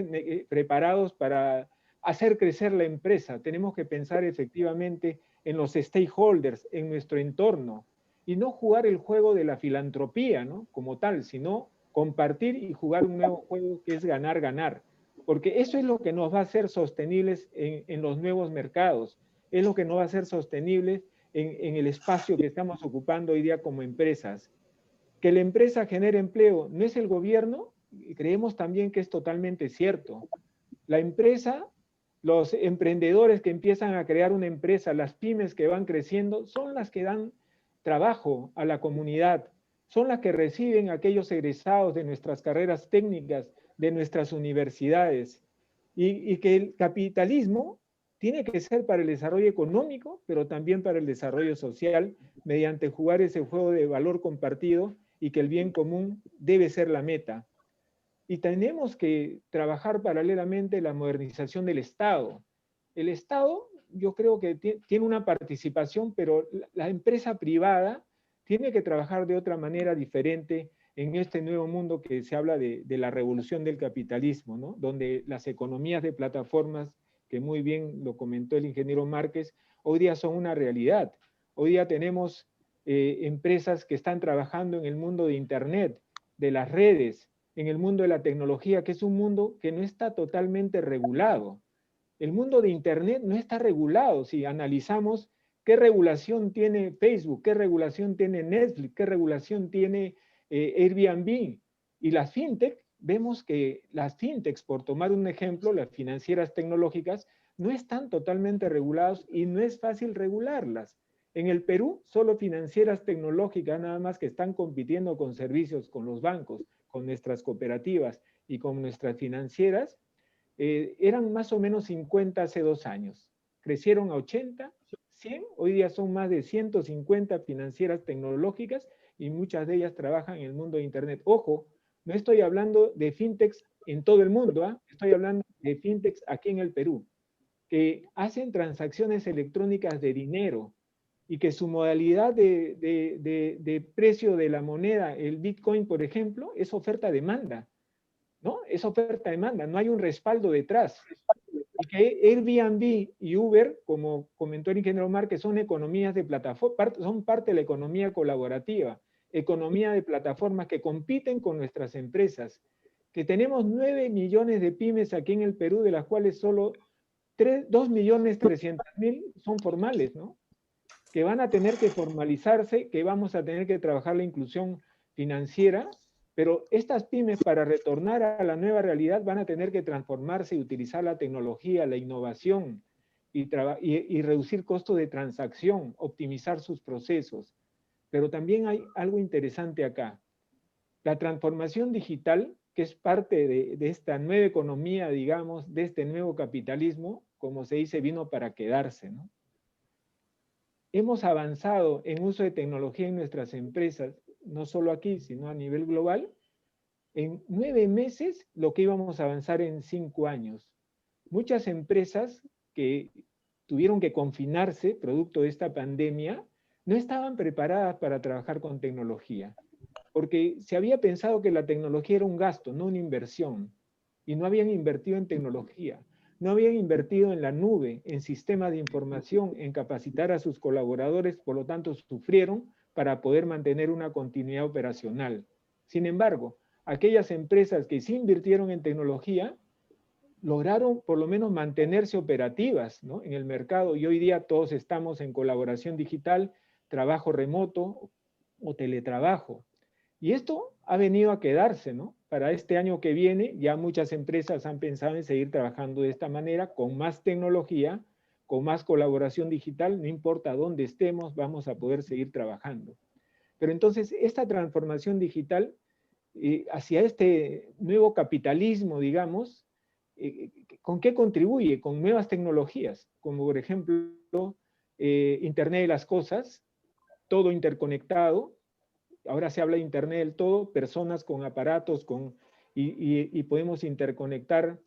preparados para hacer crecer la empresa, tenemos que pensar efectivamente en los stakeholders, en nuestro entorno, y no jugar el juego de la filantropía, ¿no? Como tal, sino compartir y jugar un nuevo juego que es ganar, ganar. Porque eso es lo que nos va a hacer sostenibles en los nuevos mercados, es lo que nos va a hacer sostenibles en el espacio que estamos ocupando hoy día como empresas. Que la empresa genere empleo no es el gobierno, y creemos también que es totalmente cierto. La empresa, los emprendedores que empiezan a crear una empresa, las pymes que van creciendo, son las que dan trabajo a la comunidad, son las que reciben a aquellos egresados de nuestras carreras técnicas, de nuestras universidades, y que el capitalismo tiene que ser para el desarrollo económico, pero también para el desarrollo social, mediante jugar ese juego de valor compartido, y que el bien común debe ser la meta. Y tenemos que trabajar paralelamente la modernización del Estado. El Estado, yo creo que tiene una participación, pero la empresa privada tiene que trabajar de otra manera diferente en este nuevo mundo que se habla de la revolución del capitalismo, ¿no? Donde las economías de plataformas, que muy bien lo comentó el ingeniero Márquez, hoy día son una realidad. Hoy día tenemos empresas que están trabajando en el mundo de Internet, de las redes, en el mundo de la tecnología, que es un mundo que no está totalmente regulado. El mundo de Internet no está regulado. Si analizamos qué regulación tiene Facebook, qué regulación tiene Netflix, qué regulación tiene Airbnb y las fintech, vemos que las fintechs, por tomar un ejemplo, las financieras tecnológicas, no están totalmente reguladas y no es fácil regularlas. En el Perú, solo financieras tecnológicas nada más que están compitiendo con servicios, con los bancos, con nuestras cooperativas y con nuestras financieras, eran más o menos 50 hace 2 años. Crecieron a 80, 100, hoy día son más de 150 financieras tecnológicas y muchas de ellas trabajan en el mundo de Internet. Ojo, no estoy hablando de fintechs en todo el mundo, ¿eh? Estoy hablando de fintechs aquí en el Perú, que hacen transacciones electrónicas de dinero y que su modalidad de precio de la moneda, el Bitcoin, por ejemplo, es oferta-demanda, ¿no? Es oferta-demanda, no hay un respaldo detrás. Y que Airbnb y Uber, como comentó el ingeniero Márquez, son economías de plataforma, son parte de la economía colaborativa, economía de plataformas que compiten con nuestras empresas, que tenemos 9 millones de pymes aquí en el Perú, de las cuales solo 2.300.000 son formales, ¿no? Que van a tener que formalizarse, que vamos a tener que trabajar la inclusión financiera, pero estas pymes, para retornar a la nueva realidad, van a tener que transformarse y utilizar la tecnología, la innovación y reducir costos de transacción, optimizar sus procesos. Pero también hay algo interesante acá. La transformación digital, que es parte de esta nueva economía, digamos, de este nuevo capitalismo, como se dice, vino para quedarse, ¿no? Hemos avanzado en uso de tecnología en nuestras empresas, no solo aquí, sino a nivel global, en 9 meses lo que íbamos a avanzar en 5 años. Muchas empresas que tuvieron que confinarse producto de esta pandemia no estaban preparadas para trabajar con tecnología. porque se había pensado que la tecnología era un gasto, no una inversión, y no habían invertido en tecnología, no habían invertido en la nube, en sistemas de información, en capacitar a sus colaboradores, por lo tanto sufrieron para poder mantener una continuidad operacional. Sin embargo, aquellas empresas que sí invirtieron en tecnología, lograron por lo menos mantenerse operativas, ¿no?, en el mercado, y hoy día todos estamos en colaboración digital, trabajo remoto o teletrabajo. Y esto ha venido a quedarse, ¿no? Para este año que viene ya muchas empresas han pensado en seguir trabajando de esta manera, con más tecnología, con más colaboración digital, no importa dónde estemos, vamos a poder seguir trabajando. Pero entonces esta transformación digital hacia este nuevo capitalismo, digamos, ¿con qué contribuye? Con nuevas tecnologías, como por ejemplo Internet de las cosas, todo interconectado. Ahora se habla de Internet del todo, personas con aparatos y podemos interconectar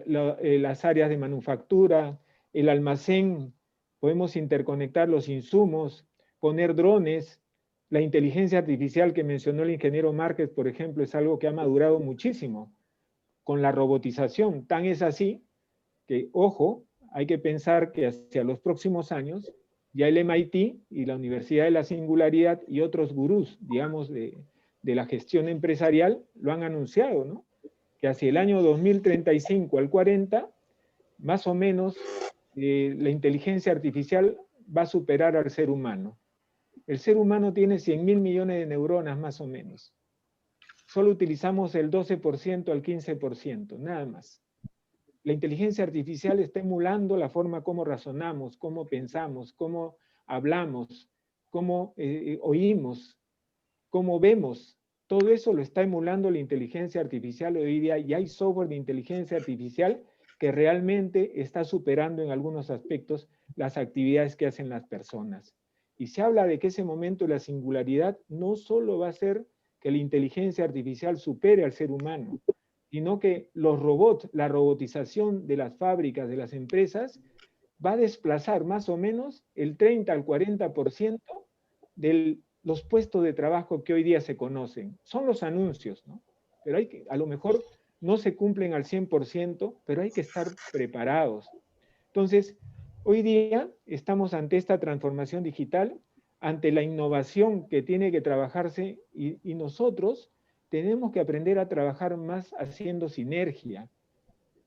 las áreas de manufactura, el almacén, podemos interconectar los insumos, poner drones. La inteligencia artificial que mencionó el ingeniero Márquez, por ejemplo, es algo que ha madurado muchísimo con la robotización. Tan es así que, ojo, hay que pensar que hacia los próximos años ya el MIT y la Universidad de la Singularidad y otros gurús, digamos, de la gestión empresarial, lo han anunciado, ¿no? Que hacia el año 2035 al 40, más o menos, la inteligencia artificial va a superar al ser humano. El ser humano tiene 100.000 millones de neuronas, más o menos. Solo utilizamos el 12% al 15%, nada más. La inteligencia artificial está emulando la forma como razonamos, cómo pensamos, cómo hablamos, cómo oímos, cómo vemos. Todo eso lo está emulando la inteligencia artificial hoy día, y hay software de inteligencia artificial que realmente está superando en algunos aspectos las actividades que hacen las personas. Y se habla de que ese momento de la singularidad no solo va a ser que la inteligencia artificial supere al ser humano, sino que los robots, la robotización de las fábricas, de las empresas, va a desplazar más o menos el 30 al 40% de los puestos de trabajo que hoy día se conocen. Son los anuncios, ¿no? Pero hay que, a lo mejor no se cumplen al 100%, pero hay que estar preparados. Entonces, hoy día estamos ante esta transformación digital, ante la innovación que tiene que trabajarse, y nosotros tenemos que aprender a trabajar más haciendo sinergia,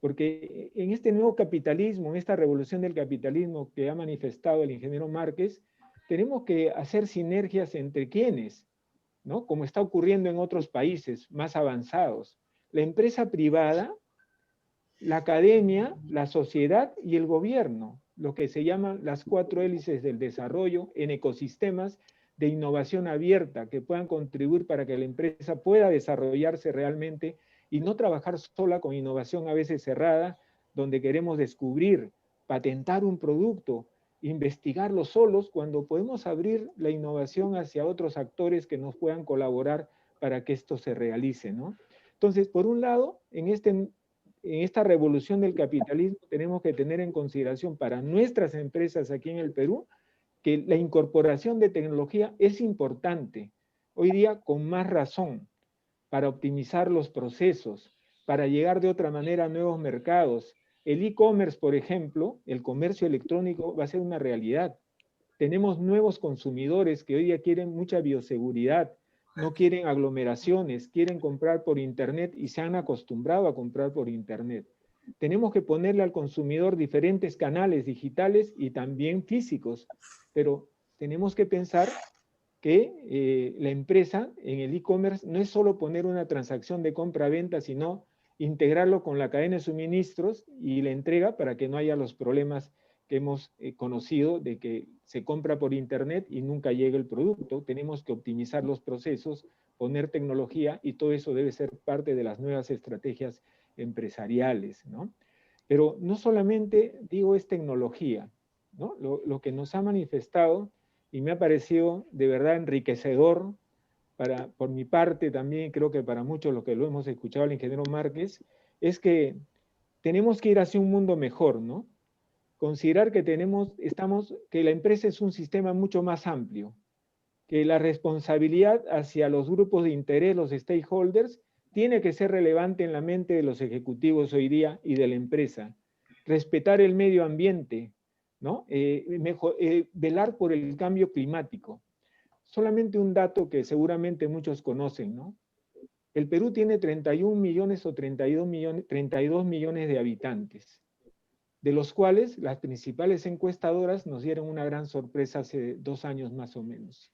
porque en este nuevo capitalismo, en esta revolución del capitalismo que ha manifestado el ingeniero Márquez, tenemos que hacer sinergias entre quienes, ¿no? Como está ocurriendo en otros países más avanzados. La empresa privada, la academia, la sociedad y el gobierno, lo que se llaman las 4 hélices del desarrollo en ecosistemas de innovación abierta que puedan contribuir para que la empresa pueda desarrollarse realmente y no trabajar sola con innovación a veces cerrada, donde queremos descubrir, patentar un producto, investigarlo solos, cuando podemos abrir la innovación hacia otros actores que nos puedan colaborar para que esto se realice, ¿no? Entonces, por un lado, en esta revolución del capitalismo tenemos que tener en consideración para nuestras empresas aquí en el Perú que la incorporación de tecnología es importante, hoy día con más razón, para optimizar los procesos, para llegar de otra manera a nuevos mercados. El e-commerce, por ejemplo, el comercio electrónico va a ser una realidad. Tenemos nuevos consumidores que hoy día quieren mucha bioseguridad, no quieren aglomeraciones, quieren comprar por internet y se han acostumbrado a comprar por internet. Tenemos que ponerle al consumidor diferentes canales digitales y también físicos, pero tenemos que pensar que la empresa en el e-commerce no es solo poner una transacción de compra-venta, sino integrarlo con la cadena de suministros y la entrega para que no haya los problemas que hemos conocido de que se compra por internet y nunca llega el producto. Tenemos que optimizar los procesos, poner tecnología, y todo eso debe ser parte de las nuevas estrategias empresariales, ¿no? Pero no solamente, digo, es tecnología, ¿no? Lo que nos ha manifestado, y me ha parecido de verdad enriquecedor, por mi parte también, creo que para muchos los que lo hemos escuchado al ingeniero Márquez, es que tenemos que ir hacia un mundo mejor, ¿no? Considerar que que la empresa es un sistema mucho más amplio. que la responsabilidad hacia los grupos de interés, los stakeholders, tiene que ser relevante en la mente de los ejecutivos hoy día y de la empresa. Respetar el medio ambiente, ¿no? Velar por el cambio climático. Solamente un dato que seguramente muchos conocen, ¿no? El Perú tiene 31 millones o 32 millones de habitantes, de los cuales las principales encuestadoras nos dieron una gran sorpresa hace 2 años más o menos.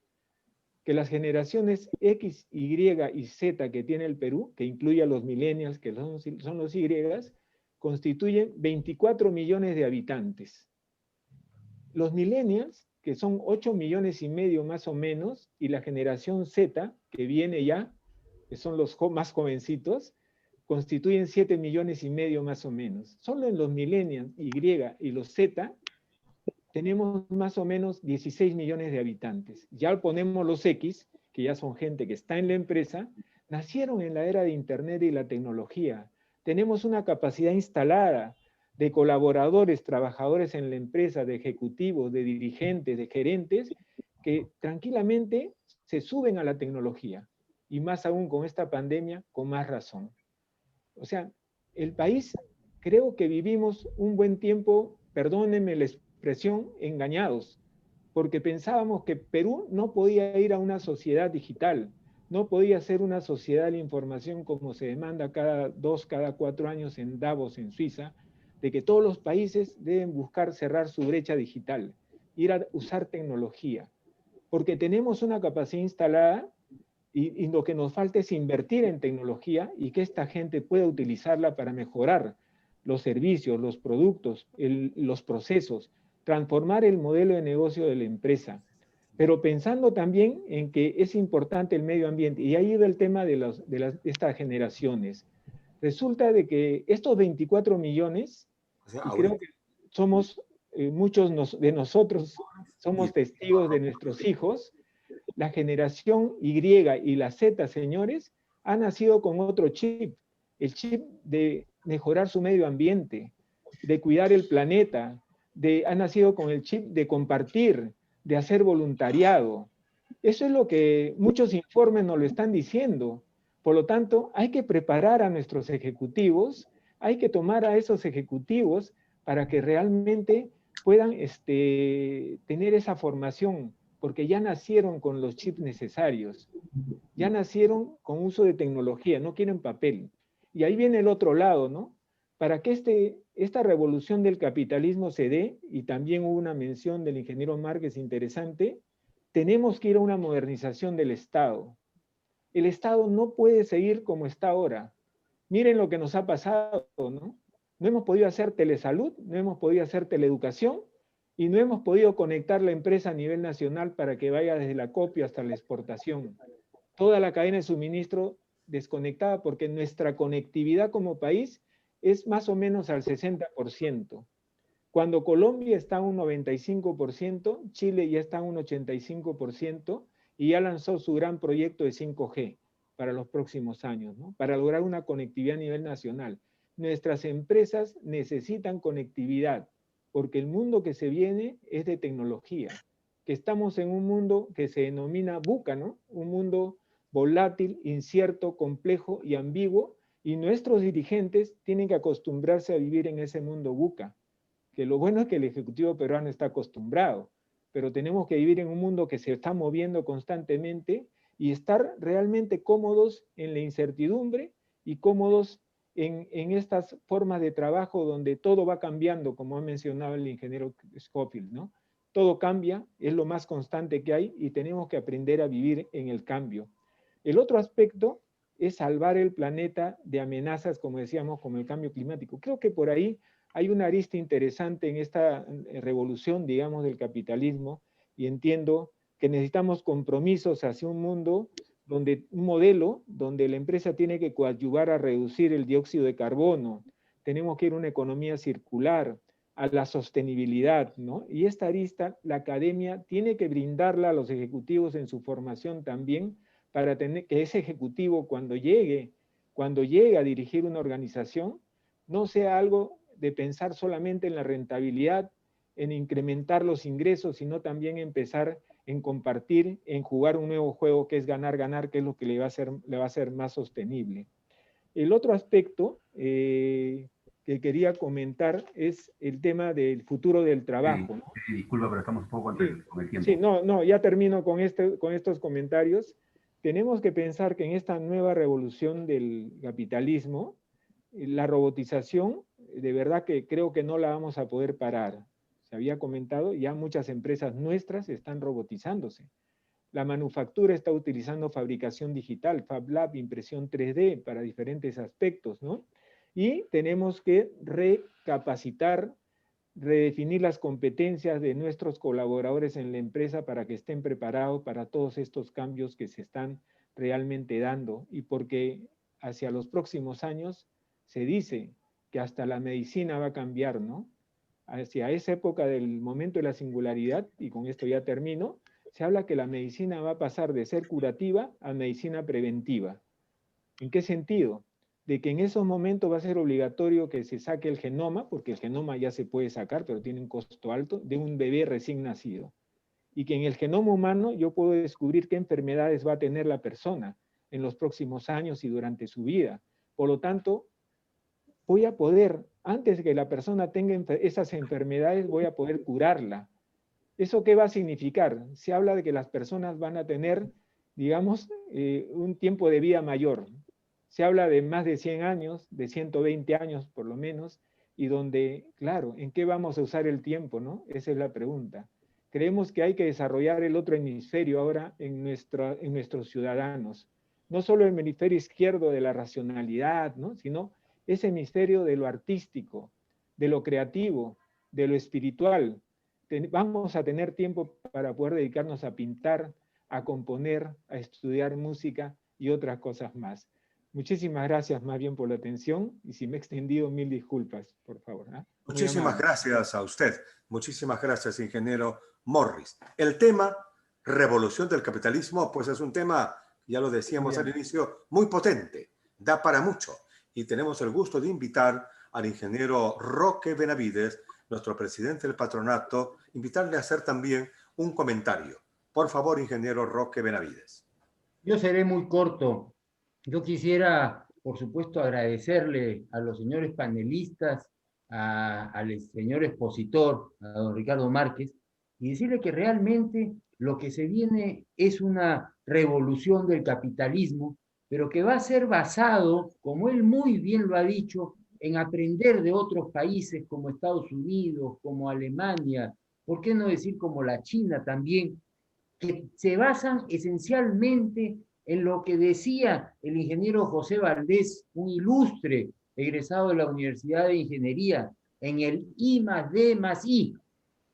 Que las generaciones X, Y y Z que tiene el Perú, que incluye a los millennials, que son los Y, constituyen 24 millones de habitantes. Los millennials, que son 8 millones y medio más o menos, y la generación Z, que viene ya, que son los más jovencitos, constituyen 7 millones y medio más o menos. Solo en los millennials, Y y los Z, tenemos más o menos 16 millones de habitantes. Ya ponemos los X, que ya son gente que está en la empresa, nacieron en la era de Internet y la tecnología. Tenemos una capacidad instalada de colaboradores, trabajadores en la empresa, de ejecutivos, de dirigentes, de gerentes, que tranquilamente se suben a la tecnología. Y más aún con esta pandemia, con más razón. O sea, el país, creo que vivimos un buen tiempo, perdónenme la expresión, engañados, porque pensábamos que Perú no podía ir a una sociedad digital, no podía ser una sociedad de la información como se demanda cada 2, cada 4 años en Davos, en Suiza, de que todos los países deben buscar cerrar su brecha digital, ir a usar tecnología, porque tenemos una capacidad instalada y lo que nos falta es invertir en tecnología y que esta gente pueda utilizarla para mejorar los servicios, los productos, los procesos, transformar el modelo de negocio de la empresa, pero pensando también en que es importante el medio ambiente. Y ahí va el tema de estas generaciones. Resulta de que estos 24 millones, y creo que somos, muchos de nosotros somos testigos de nuestros hijos, la generación Y y la Z, señores, ha nacido con otro chip, el chip de mejorar su medio ambiente, de cuidar el planeta, ha nacido con el chip de compartir, de hacer voluntariado. Eso es lo que muchos informes nos lo están diciendo. Por lo tanto, hay que preparar a nuestros ejecutivos, hay que tomar a esos ejecutivos para que realmente puedan tener esa formación, porque ya nacieron con los chips necesarios, ya nacieron con uso de tecnología, no quieren papel. Y ahí viene el otro lado, ¿no? Para que esta revolución del capitalismo se dé, y también hubo una mención del ingeniero Márquez interesante, tenemos que ir a una modernización del Estado. El Estado no puede seguir como está ahora. Miren lo que nos ha pasado, ¿no? No hemos podido hacer telesalud, no hemos podido hacer teleeducación, y no hemos podido conectar la empresa a nivel nacional para que vaya desde la copia hasta la exportación. Toda la cadena de suministro desconectada, porque nuestra conectividad como país es más o menos al 60%. Cuando Colombia está a un 95%, Chile ya está a un 85% y ya lanzó su gran proyecto de 5G para los próximos años, ¿no? Para lograr una conectividad a nivel nacional. Nuestras empresas necesitan conectividad, porque el mundo que se viene es de tecnología, que estamos en un mundo que se denomina VUCA, ¿no? Un mundo volátil, incierto, complejo y ambiguo, y nuestros dirigentes tienen que acostumbrarse a vivir en ese mundo VUCA, que lo bueno es que el Ejecutivo peruano está acostumbrado, pero tenemos que vivir en un mundo que se está moviendo constantemente y estar realmente cómodos en la incertidumbre y cómodos en estas formas de trabajo donde todo va cambiando, como ha mencionado el ingeniero Scofield, ¿no? Todo cambia, es lo más constante que hay y tenemos que aprender a vivir en el cambio. El otro aspecto es salvar el planeta de amenazas, como decíamos, como el cambio climático. Creo que por ahí hay una arista interesante en esta revolución, digamos, del capitalismo, y entiendo que necesitamos compromisos hacia un mundo un modelo donde la empresa tiene que coadyuvar a reducir el dióxido de carbono, tenemos que ir a una economía circular, a la sostenibilidad, ¿no? Y esta arista, la academia tiene que brindarla a los ejecutivos en su formación también, para tener que ese ejecutivo cuando llegue a dirigir una organización, no sea algo de pensar solamente en la rentabilidad en incrementar los ingresos, sino también empezar en compartir, en jugar un nuevo juego que es ganar, ganar, que es lo que le va a hacer más sostenible. El otro aspecto que quería comentar es el tema del futuro del trabajo, ¿no? Disculpa, pero estamos un poco con el tiempo. Sí, no, ya termino con estos comentarios. Tenemos que pensar que en esta nueva revolución del capitalismo, la robotización, de verdad que creo que no la vamos a poder parar. Se había comentado, ya muchas empresas nuestras están robotizándose. La manufactura está utilizando fabricación digital, Fab Lab, impresión 3D para diferentes aspectos, ¿no? Y tenemos que recapacitar, redefinir las competencias de nuestros colaboradores en la empresa para que estén preparados para todos estos cambios que se están realmente dando, y porque hacia los próximos años se dice que hasta la medicina va a cambiar, ¿no? Hacia esa época del momento de la singularidad, y con esto ya termino, se habla que la medicina va a pasar de ser curativa a medicina preventiva. ¿En qué sentido? De que en esos momentos va a ser obligatorio que se saque el genoma, porque el genoma ya se puede sacar, pero tiene un costo alto, de un bebé recién nacido. Y que en el genoma humano yo puedo descubrir qué enfermedades va a tener la persona en los próximos años y durante su vida. Por lo tanto, voy a poder, antes de que la persona tenga esas enfermedades, voy a poder curarla. ¿Eso qué va a significar? Se habla de que las personas van a tener, digamos, un tiempo de vida mayor. Se habla de más de 100 años, de 120 años por lo menos, y donde, claro, ¿en qué vamos a usar el tiempo, no? Esa es la pregunta. Creemos que hay que desarrollar el otro hemisferio ahora en nuestros ciudadanos. No solo el hemisferio izquierdo de la racionalidad, ¿no? Sino ese hemisferio de lo artístico, de lo creativo, de lo espiritual. Vamos a tener tiempo para poder dedicarnos a pintar, a componer, a estudiar música y otras cosas más. Muchísimas gracias más bien por la atención, y si me he extendido, mil disculpas, por favor. Muchísimas gracias a usted. Muchísimas gracias, ingeniero Morris. El tema revolución del capitalismo, pues es un tema, ya lo decíamos al inicio, muy potente, da para mucho. Y tenemos el gusto de invitar al ingeniero Roque Benavides, nuestro presidente del patronato, invitarle a hacer también un comentario. Por favor, ingeniero Roque Benavides. Yo seré muy corto. Yo quisiera, por supuesto, agradecerle a los señores panelistas, al señor expositor, a don Ricardo Márquez, y decirle que realmente lo que se viene es una revolución del capitalismo, pero que va a ser basado, como él muy bien lo ha dicho, en aprender de otros países como Estados Unidos, como Alemania, ¿por qué no decir como la China también?, que se basan esencialmente en lo que decía el ingeniero José Valdés, un ilustre egresado de la Universidad de Ingeniería, en el I+D+I,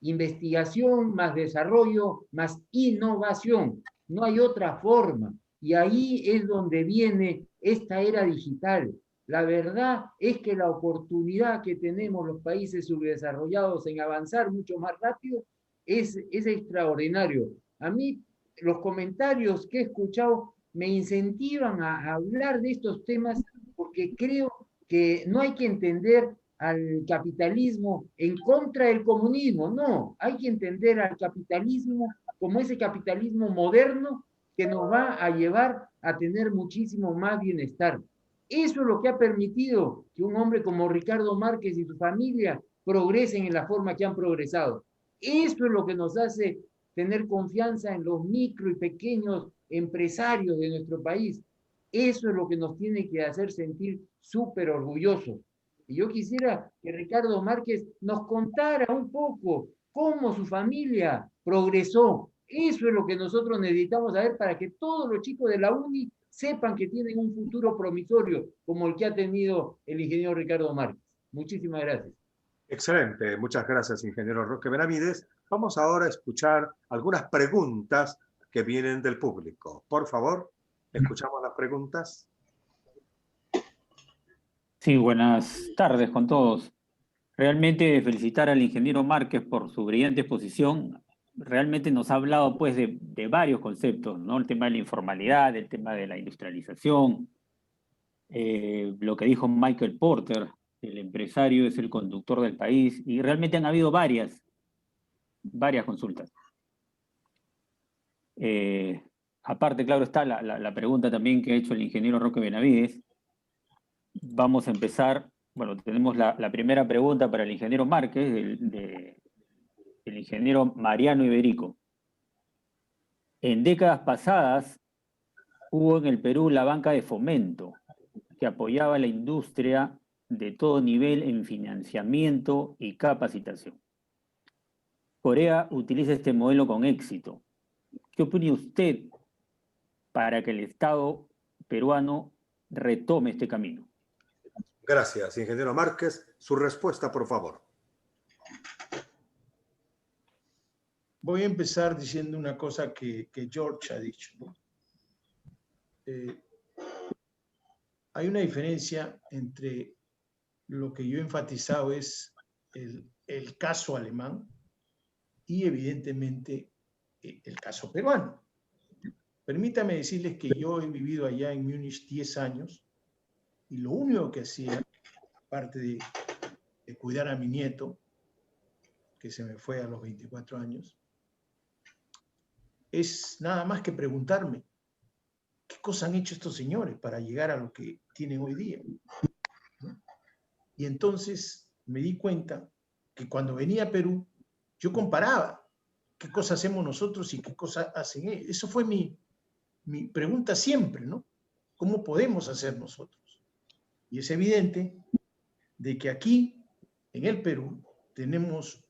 investigación más desarrollo más innovación. No hay otra forma. Y ahí es donde viene esta era digital. La verdad es que la oportunidad que tenemos los países subdesarrollados en avanzar mucho más rápido es extraordinario. A mí los comentarios que he escuchado me incentivan a hablar de estos temas, porque creo que no hay que entender al capitalismo en contra del comunismo, no, hay que entender al capitalismo como ese capitalismo moderno que nos va a llevar a tener muchísimo más bienestar. Eso es lo que ha permitido que un hombre como Ricardo Márquez y su familia progresen en la forma que han progresado. Eso es lo que nos hace tener confianza en los micro y pequeños empresarios de nuestro país. Eso es lo que nos tiene que hacer sentir súper orgullosos. Y yo quisiera que Ricardo Márquez nos contara un poco cómo su familia progresó. Eso es lo que nosotros necesitamos saber para que todos los chicos de la UNI sepan que tienen un futuro promisorio como el que ha tenido el ingeniero Ricardo Márquez. Muchísimas gracias. Excelente. Muchas gracias, ingeniero Roque Benavides. Vamos ahora a escuchar algunas preguntas que vienen del público. Por favor, escuchamos las preguntas. Sí, buenas tardes con todos. Realmente felicitar al ingeniero Márquez por su brillante exposición. Realmente nos ha hablado pues de varios conceptos, ¿no? El tema de la informalidad, el tema de la industrialización, lo que dijo Michael Porter, el empresario es el conductor del país, y realmente han habido varias varias consultas. Aparte, claro, está la pregunta también que ha hecho el ingeniero Roque Benavides. Vamos a empezar, bueno, tenemos la primera pregunta para el ingeniero Márquez, el ingeniero Mariano Iberico. En décadas pasadas hubo en el Perú la banca de fomento, que apoyaba a la industria de todo nivel en financiamiento y capacitación. Corea utiliza este modelo con éxito. ¿Qué opina usted para que el Estado peruano retome este camino? Gracias, ingeniero Márquez. Su respuesta, por favor. Voy a empezar diciendo una cosa que George ha dicho, ¿no? Hay una diferencia entre lo que yo he enfatizado es el caso alemán y evidentemente el caso peruano. Permítame decirles que yo he vivido allá en Múnich 10 años y lo único que hacía, aparte de cuidar a mi nieto, que se me fue a los 24 años, es nada más que preguntarme qué cosas han hecho estos señores para llegar a lo que tienen hoy día, ¿no? Y entonces me di cuenta que cuando venía a Perú, yo comparaba qué cosas hacemos nosotros y qué cosas hacen ellos. Eso fue mi pregunta siempre, ¿no? ¿Cómo podemos hacer nosotros? Y es evidente de que aquí, en el Perú, tenemos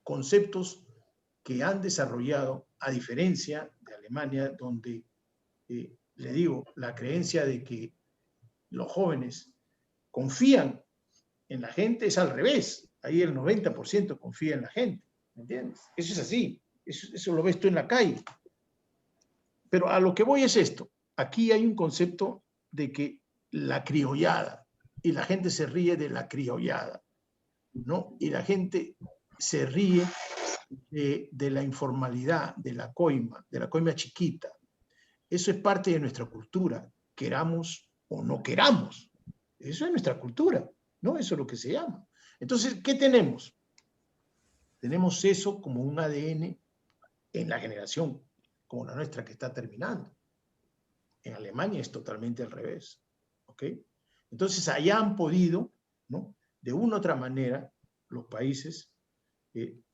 conceptos que han desarrollado, a diferencia de Alemania, donde, le digo, la creencia de que los jóvenes confían en la gente es al revés. Ahí el 90% confía en la gente, ¿me entiendes? Eso es así, eso lo ves tú en la calle. Pero a lo que voy es esto. Aquí hay un concepto de que la criollada, y la gente se ríe de la criollada, ¿no? Y la gente se ríe de la informalidad, de la coima chiquita. Eso es parte de nuestra cultura, queramos o no queramos. Eso es nuestra cultura, ¿no? Eso es lo que se llama. Entonces, ¿qué tenemos? Tenemos eso como un ADN en la generación como la nuestra que está terminando. En Alemania es totalmente al revés, ¿ok? Entonces, allá han podido, ¿no?, de una u otra manera, los países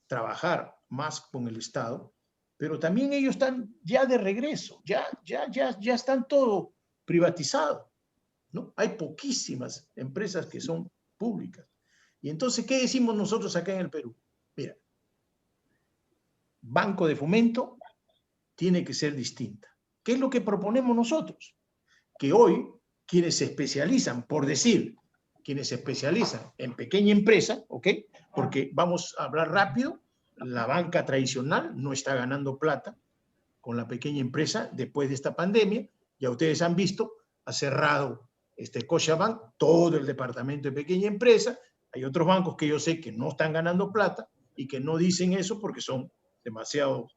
trabajar más con el Estado, pero también ellos están ya de regreso, ya están todo privatizado, ¿no? Hay poquísimas empresas que son públicas. Y entonces, ¿qué decimos nosotros acá en el Perú? Mira, Banco de Fomento tiene que ser distinta. ¿Qué es lo que proponemos nosotros? Que hoy quienes se especializan, por decir, quienes se especializan en pequeña empresa, ¿ok? Porque vamos a hablar rápido, la banca tradicional no está ganando plata con la pequeña empresa después de esta pandemia. Ya ustedes han visto, ha cerrado Scotiabank, todo el departamento de pequeña empresa. Hay otros bancos que yo sé que no están ganando plata y que no dicen eso porque son demasiado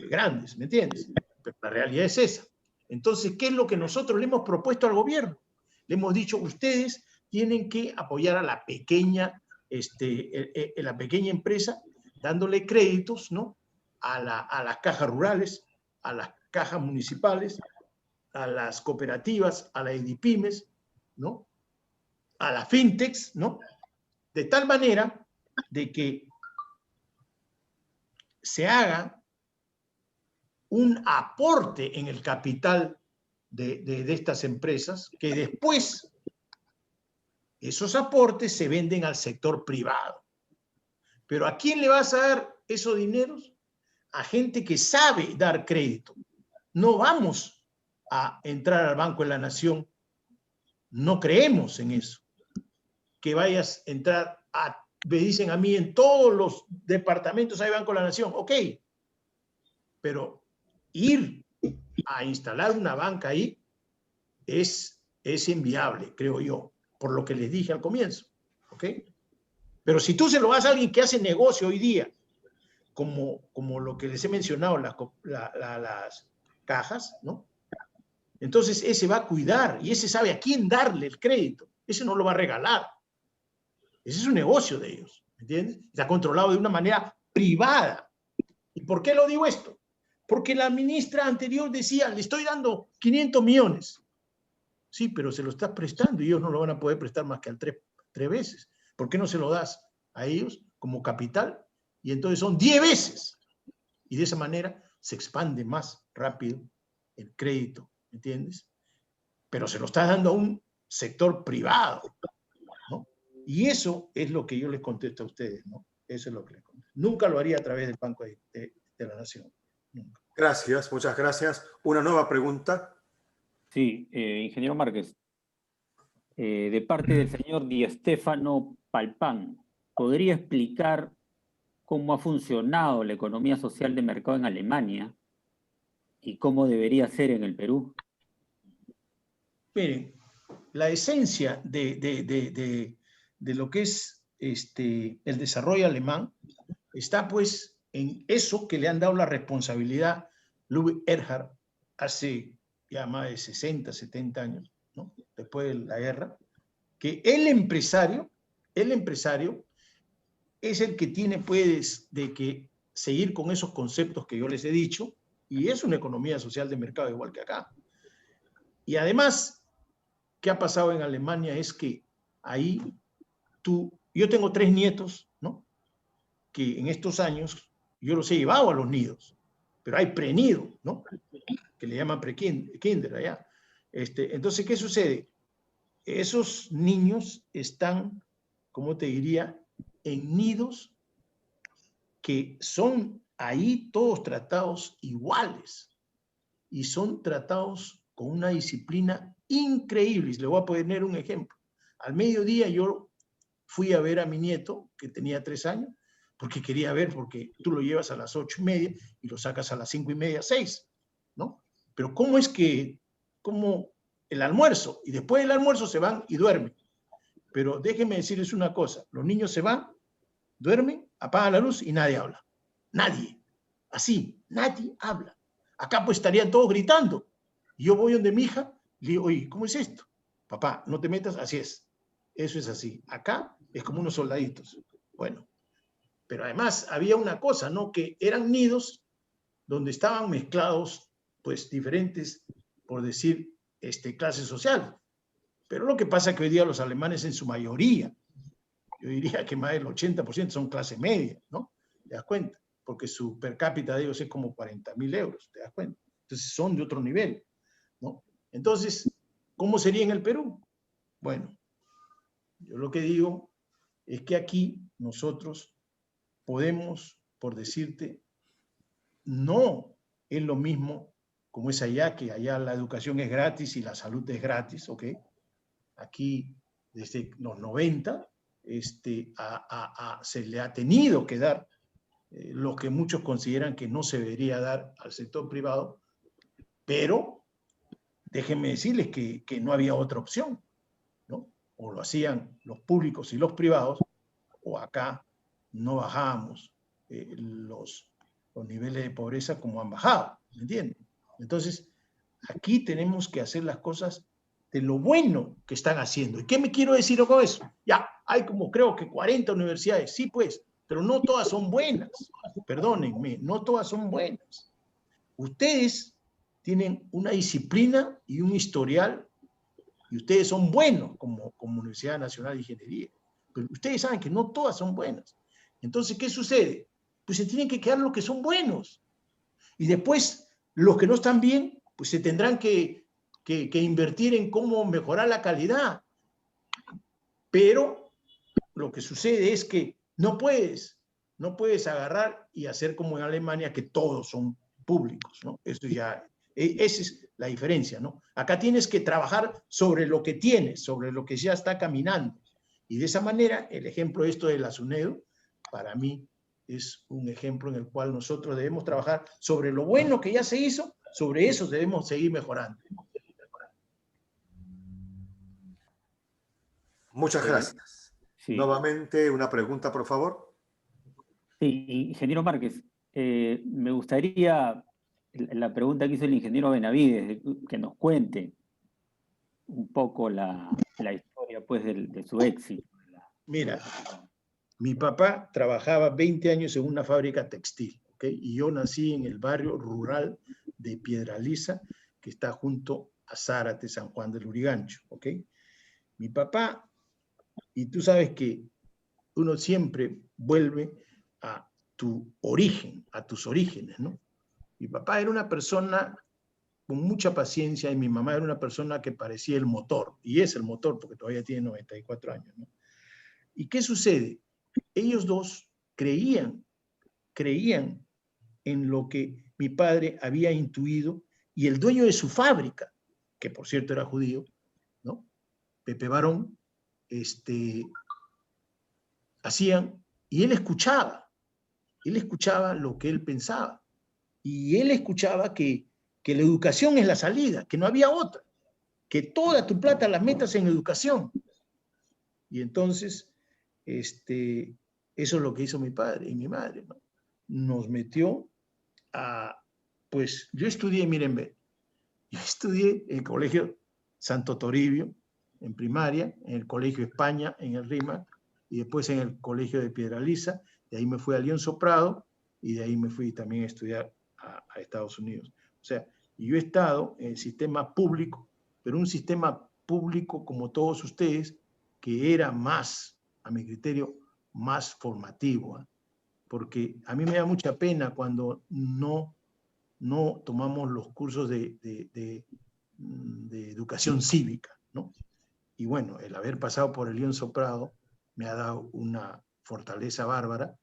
grandes, ¿me entiendes? Pero la realidad es esa. Entonces, ¿qué es lo que nosotros le hemos propuesto al gobierno? Le hemos dicho, ustedes tienen que apoyar a la pequeña, la pequeña empresa, dándole créditos, ¿no?, a las cajas rurales, a las cajas municipales, a las cooperativas, a las EDIPYMES, ¿no?, a las fintechs, ¿no?, de tal manera de que se haga un aporte en el capital de estas empresas, que después esos aportes se venden al sector privado. Pero ¿a quién le vas a dar esos dineros? A gente que sabe dar crédito. No vamos a entrar al Banco de la Nación, no creemos en eso. Que vayas a entrar me dicen a mí, en todos los departamentos hay Banco de la Nación, ok, pero ir a instalar una banca ahí es inviable, creo yo, por lo que les dije al comienzo, ¿ok? Pero si tú se lo das a alguien que hace negocio hoy día, como lo que les he mencionado, las cajas, ¿no? Entonces ese va a cuidar y ese sabe a quién darle el crédito, ese no lo va a regalar. Ese es un negocio de ellos, ¿me entiendes? Está controlado de una manera privada. ¿Y por qué lo digo esto? Porque la ministra anterior decía, le estoy dando 500 millones. Sí, pero se lo estás prestando y ellos no lo van a poder prestar más que al tres veces. ¿Por qué no se lo das a ellos como capital? Y entonces son 10 veces. Y de esa manera se expande más rápido el crédito, ¿entiendes? Pero se lo estás dando a un sector privado, ¿no? Y eso es lo que yo les contesto a ustedes, ¿no? Eso es lo que les contesto. Nunca lo haría a través del Banco de la Nación. Nunca. Gracias, muchas gracias. Una nueva pregunta. Sí, ingeniero Márquez, de parte del señor Di Stéfano Palpán, ¿podría explicar cómo ha funcionado la economía social de mercado en Alemania y cómo debería ser en el Perú? Miren, la esencia de lo que es el desarrollo alemán está pues en eso que le han dado la responsabilidad Ludwig Erhard hace ya más de 60, 70 años, ¿no? Después de la guerra, que el empresario es el que tiene pues de que seguir con esos conceptos que yo les he dicho, y es una economía social de mercado igual que acá. Y además, ¿qué ha pasado en Alemania? Es que ahí yo tengo 3 nietos, ¿no? Que en estos años yo los he llevado a los nidos, pero hay prenido, ¿no? Que le llaman pre-kinder allá. Entonces, ¿qué sucede? Esos niños están, ¿cómo te diría?, en nidos que son ahí todos tratados iguales y son tratados con una disciplina increíble. Le voy a poner un ejemplo. Al mediodía yo fui a ver a mi nieto, que tenía 3 años, porque quería ver, porque tú lo llevas a las 8:30 y lo sacas a las 5:30, 6, ¿no? Pero ¿cómo es que, cómo el almuerzo, y después del almuerzo se van y duermen? Pero déjenme decirles una cosa, los niños se van, duermen, apagan la luz y nadie habla. Nadie. Así, nadie habla. Acá pues estarían todos gritando. Y yo voy donde mi hija, le digo, oye, ¿cómo es esto? Papá, no te metas, así es. Eso es así. Acá es como unos soldaditos. Bueno, pero además había una cosa, ¿no? Que eran nidos donde estaban mezclados, pues, diferentes, por decir, clases sociales. Pero lo que pasa es que hoy día los alemanes en su mayoría, yo diría que más del 80% son clase media, ¿no? ¿Te das cuenta? Porque su per cápita de ellos es como 40.000 euros, ¿te das cuenta? Entonces son de otro nivel, ¿no? Entonces, ¿cómo sería en el Perú? Bueno, yo lo que digo es que aquí nosotros podemos, por decirte, no es lo mismo como es allá, que allá la educación es gratis y la salud es gratis, ¿ok? Aquí, desde los 90, se le ha tenido que dar lo que muchos consideran que no se debería dar al sector privado, pero déjenme decirles que no había otra opción, ¿no? O lo hacían los públicos y los privados, o acá no bajábamos los niveles de pobreza como han bajado, ¿me entienden? Entonces, aquí tenemos que hacer las cosas de lo bueno que están haciendo. ¿Y qué me quiero decir con eso? Ya, hay como creo que 40 universidades, sí pues, pero no todas son buenas. Perdónenme, no todas son buenas. Ustedes tienen una disciplina y un historial, y ustedes son buenos como Universidad Nacional de Ingeniería. Pero ustedes saben que no todas son buenas. Entonces, ¿qué sucede? Pues se tienen que quedar los que son buenos. Y después, los que no están bien, pues se tendrán que invertir en cómo mejorar la calidad. Pero lo que sucede es que no puedes agarrar y hacer como en Alemania, que todos son públicos, ¿no? Eso ya, esa es la diferencia, ¿no? Acá tienes que trabajar sobre lo que tienes, sobre lo que ya está caminando. Y de esa manera, el ejemplo esto de la SUNEDU, para mí, es un ejemplo en el cual nosotros debemos trabajar sobre lo bueno que ya se hizo, sobre eso debemos seguir mejorando. Muchas gracias. Sí. Nuevamente, una pregunta, por favor. Sí, ingeniero Márquez, me gustaría la pregunta que hizo el ingeniero Benavides, que nos cuente un poco la historia pues, de su éxito. Mira, Mi papá trabajaba 20 años en una fábrica textil, ¿ok? Y yo nací en el barrio rural de Piedralisa, que está junto a Zárate, San Juan del Lurigancho, ¿ok? Mi papá, y tú sabes que uno siempre vuelve a tu origen, a tus orígenes, ¿no? Mi papá era una persona con mucha paciencia y mi mamá era una persona que parecía el motor, y es el motor porque todavía tiene 94 años, ¿no? ¿Y qué sucede? Ellos dos creían en lo que mi padre había intuido, y el dueño de su fábrica, que por cierto era judío, ¿no? Pepe Barón, hacían, y él escuchaba lo que él pensaba, y él escuchaba que la educación es la salida, que no había otra, que toda tu plata la metas en educación. Y entonces, eso es lo que hizo mi padre y mi madre, ¿no? Nos metió a, pues yo estudié, miren, yo estudié en el colegio Santo Toribio, en primaria, en el colegio España, en el RIMAC, y después en el colegio de Piedralisa, de ahí me fui a Lienzo Prado, y de ahí me fui también a estudiar a Estados Unidos. O sea, yo he estado en el sistema público, pero un sistema público como todos ustedes, que era más, a mi criterio, más formativo, ¿eh? Porque a mí me da mucha pena cuando no tomamos los cursos de educación cívica, ¿no? Y bueno, el haber pasado por el Lienzo Prado me ha dado una fortaleza bárbara.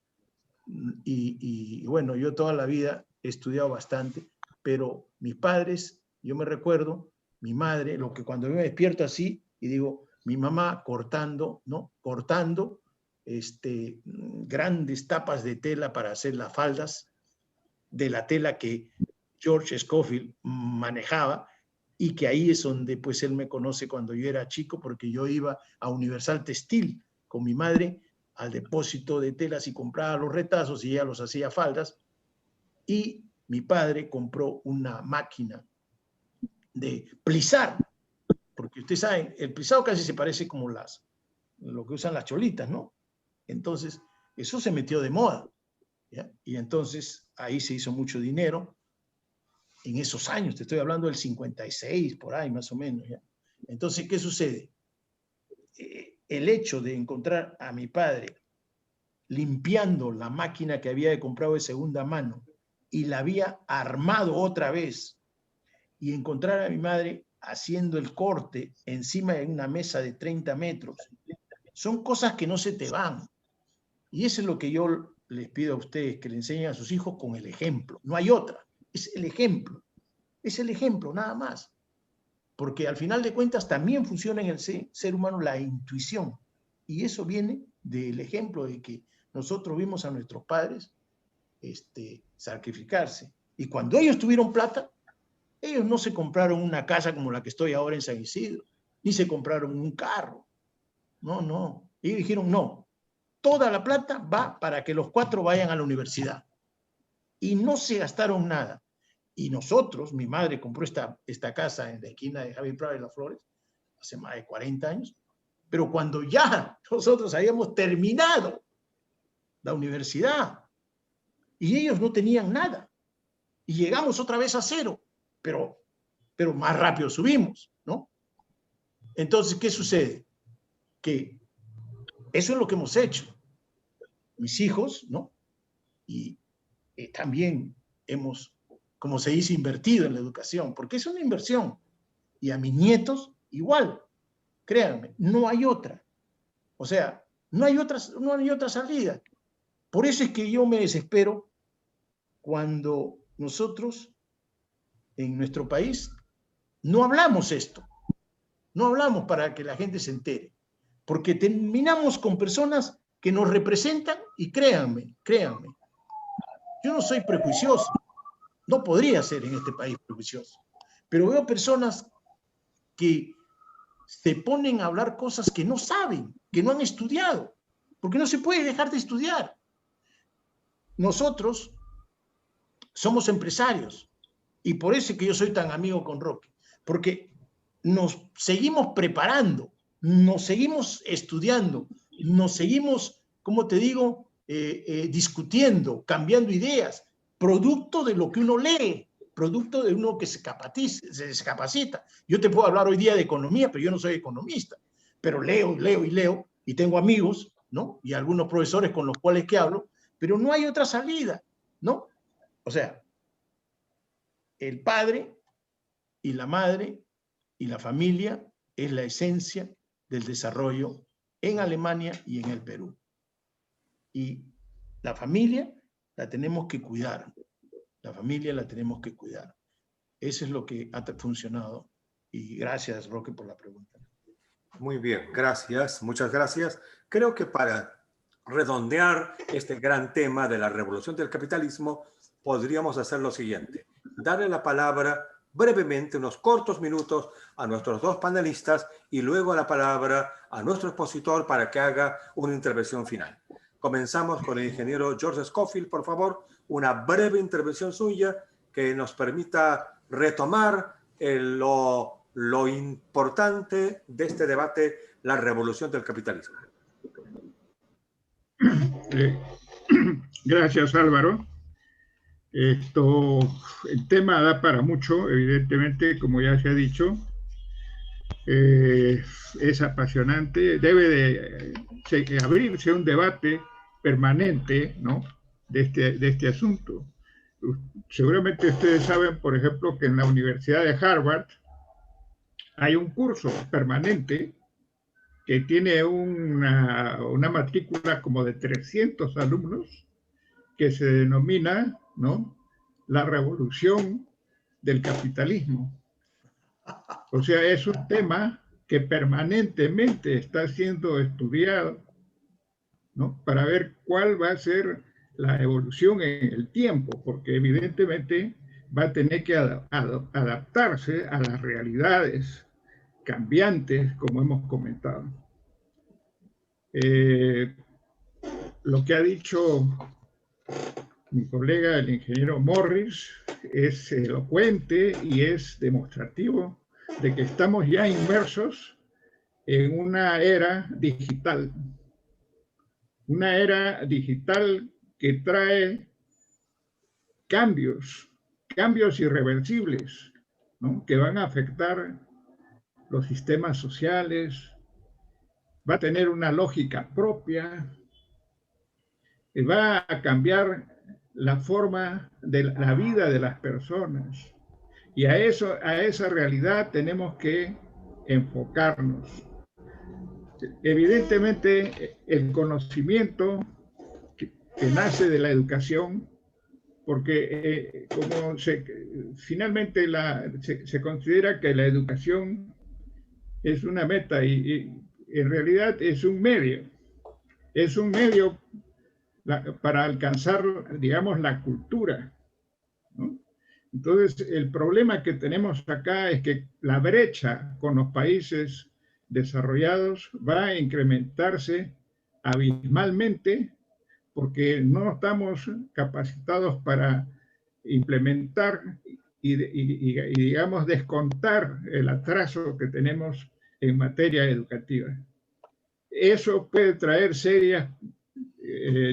Y bueno, yo toda la vida he estudiado bastante, pero mis padres, yo me recuerdo, mi madre, lo que cuando yo me despierto así y digo, mi mamá cortando, ¿no? Cortando grandes tapas de tela para hacer las faldas, de la tela que George Scofield manejaba, y que ahí es donde pues él me conoce cuando yo era chico, porque yo iba a Universal Textil con mi madre al depósito de telas y compraba los retazos y ella los hacía faldas, y mi padre compró una máquina de plisar, porque ustedes saben, el plisado casi se parece como lo que usan las cholitas, ¿no? Entonces, eso se metió de moda, ¿ya? Y entonces ahí se hizo mucho dinero en esos años, te estoy hablando del 56, por ahí más o menos, ¿ya? Entonces, ¿qué sucede? El hecho de encontrar a mi padre limpiando la máquina que había comprado de segunda mano y la había armado otra vez, y encontrar a mi madre haciendo el corte encima de una mesa de 30 metros, son cosas que no se te van. Y eso es lo que yo les pido a ustedes, que le enseñen a sus hijos con el ejemplo. No hay otra, es el ejemplo, nada más. Porque al final de cuentas también funciona en el ser humano la intuición. Y eso viene del ejemplo de que nosotros vimos a nuestros padres sacrificarse. Y cuando ellos tuvieron plata, ellos no se compraron una casa como la que estoy ahora en San Isidro, ni se compraron un carro. No. Ellos dijeron, no, toda la plata va para que los 4 vayan a la universidad. Y no se gastaron nada. Y nosotros, mi madre compró esta casa en la esquina de Javier Prado de las Flores hace más de 40 años, pero cuando ya nosotros habíamos terminado la universidad y ellos no tenían nada, y llegamos otra vez a cero, pero más rápido subimos, ¿no? Entonces, ¿qué sucede? Que eso es lo que hemos hecho. Mis hijos, ¿no? Y también hemos, como se dice, invertido en la educación, porque es una inversión. Y a mis nietos, igual. Créanme, no hay otra. O sea, no hay otra salida. Por eso es que yo me desespero cuando nosotros, en nuestro país, no hablamos esto. No hablamos para que la gente se entere. Porque terminamos con personas que nos representan, y créanme, yo no soy prejuicioso. No podría ser en este país prejuicioso. Pero veo personas que se ponen a hablar cosas que no saben, que no han estudiado, porque no se puede dejar de estudiar. Nosotros somos empresarios, y por eso es que yo soy tan amigo con Roque, porque nos seguimos preparando, nos seguimos estudiando, nos seguimos, ¿cómo te digo? Discutiendo, cambiando ideas, producto de lo que uno lee, producto de uno que se capacita. Yo te puedo hablar hoy día de economía, pero yo no soy economista, pero leo, y tengo amigos, ¿no? Y algunos profesores con los cuales que hablo, pero no hay otra salida, ¿no? O sea, el padre y la madre y la familia es la esencia del desarrollo en Alemania y en el Perú. Y la familia la tenemos que cuidar. La familia la tenemos que cuidar. Eso es lo que ha funcionado. Y gracias, Roque, por la pregunta. Muy bien, gracias, muchas gracias. Creo que para redondear este gran tema de la revolución del capitalismo, podríamos hacer lo siguiente. Darle la palabra brevemente, unos cortos minutos, a nuestros dos panelistas y luego la palabra a nuestro expositor para que haga una intervención final. Comenzamos con el ingeniero George Scofield, por favor, una breve intervención suya que nos permita retomar lo importante de este debate, la revolución del capitalismo. Gracias, Álvaro. El tema da para mucho, evidentemente, como ya se ha dicho. Es apasionante, debe de abrirse un debate permanente, ¿no?, de este asunto. Seguramente ustedes saben, por ejemplo, que en la Universidad de Harvard hay un curso permanente que tiene una matrícula como de 300 alumnos que se denomina, ¿no?, la revolución del capitalismo. O sea, es un tema que permanentemente está siendo estudiado, ¿no?, para ver cuál va a ser la evolución en el tiempo, porque evidentemente va a tener que adaptarse a las realidades cambiantes, como hemos comentado. Lo que ha dicho mi colega, el ingeniero Morris, es elocuente y es demostrativo de que estamos ya inmersos en una era digital. Una era digital que trae cambios irreversibles, ¿no?, que van a afectar los sistemas sociales, va a tener una lógica propia, va a cambiar la forma de la vida de las personas. Y a esa realidad tenemos que enfocarnos. Evidentemente, el conocimiento que nace de la educación, porque finalmente se considera que la educación es una meta y en realidad es un medio para alcanzar, digamos, la cultura, ¿no? Entonces, el problema que tenemos acá es que la brecha con los países desarrollados va a incrementarse abismalmente porque no estamos capacitados para implementar y digamos, descontar el atraso que tenemos en materia educativa. Eso puede traer serias,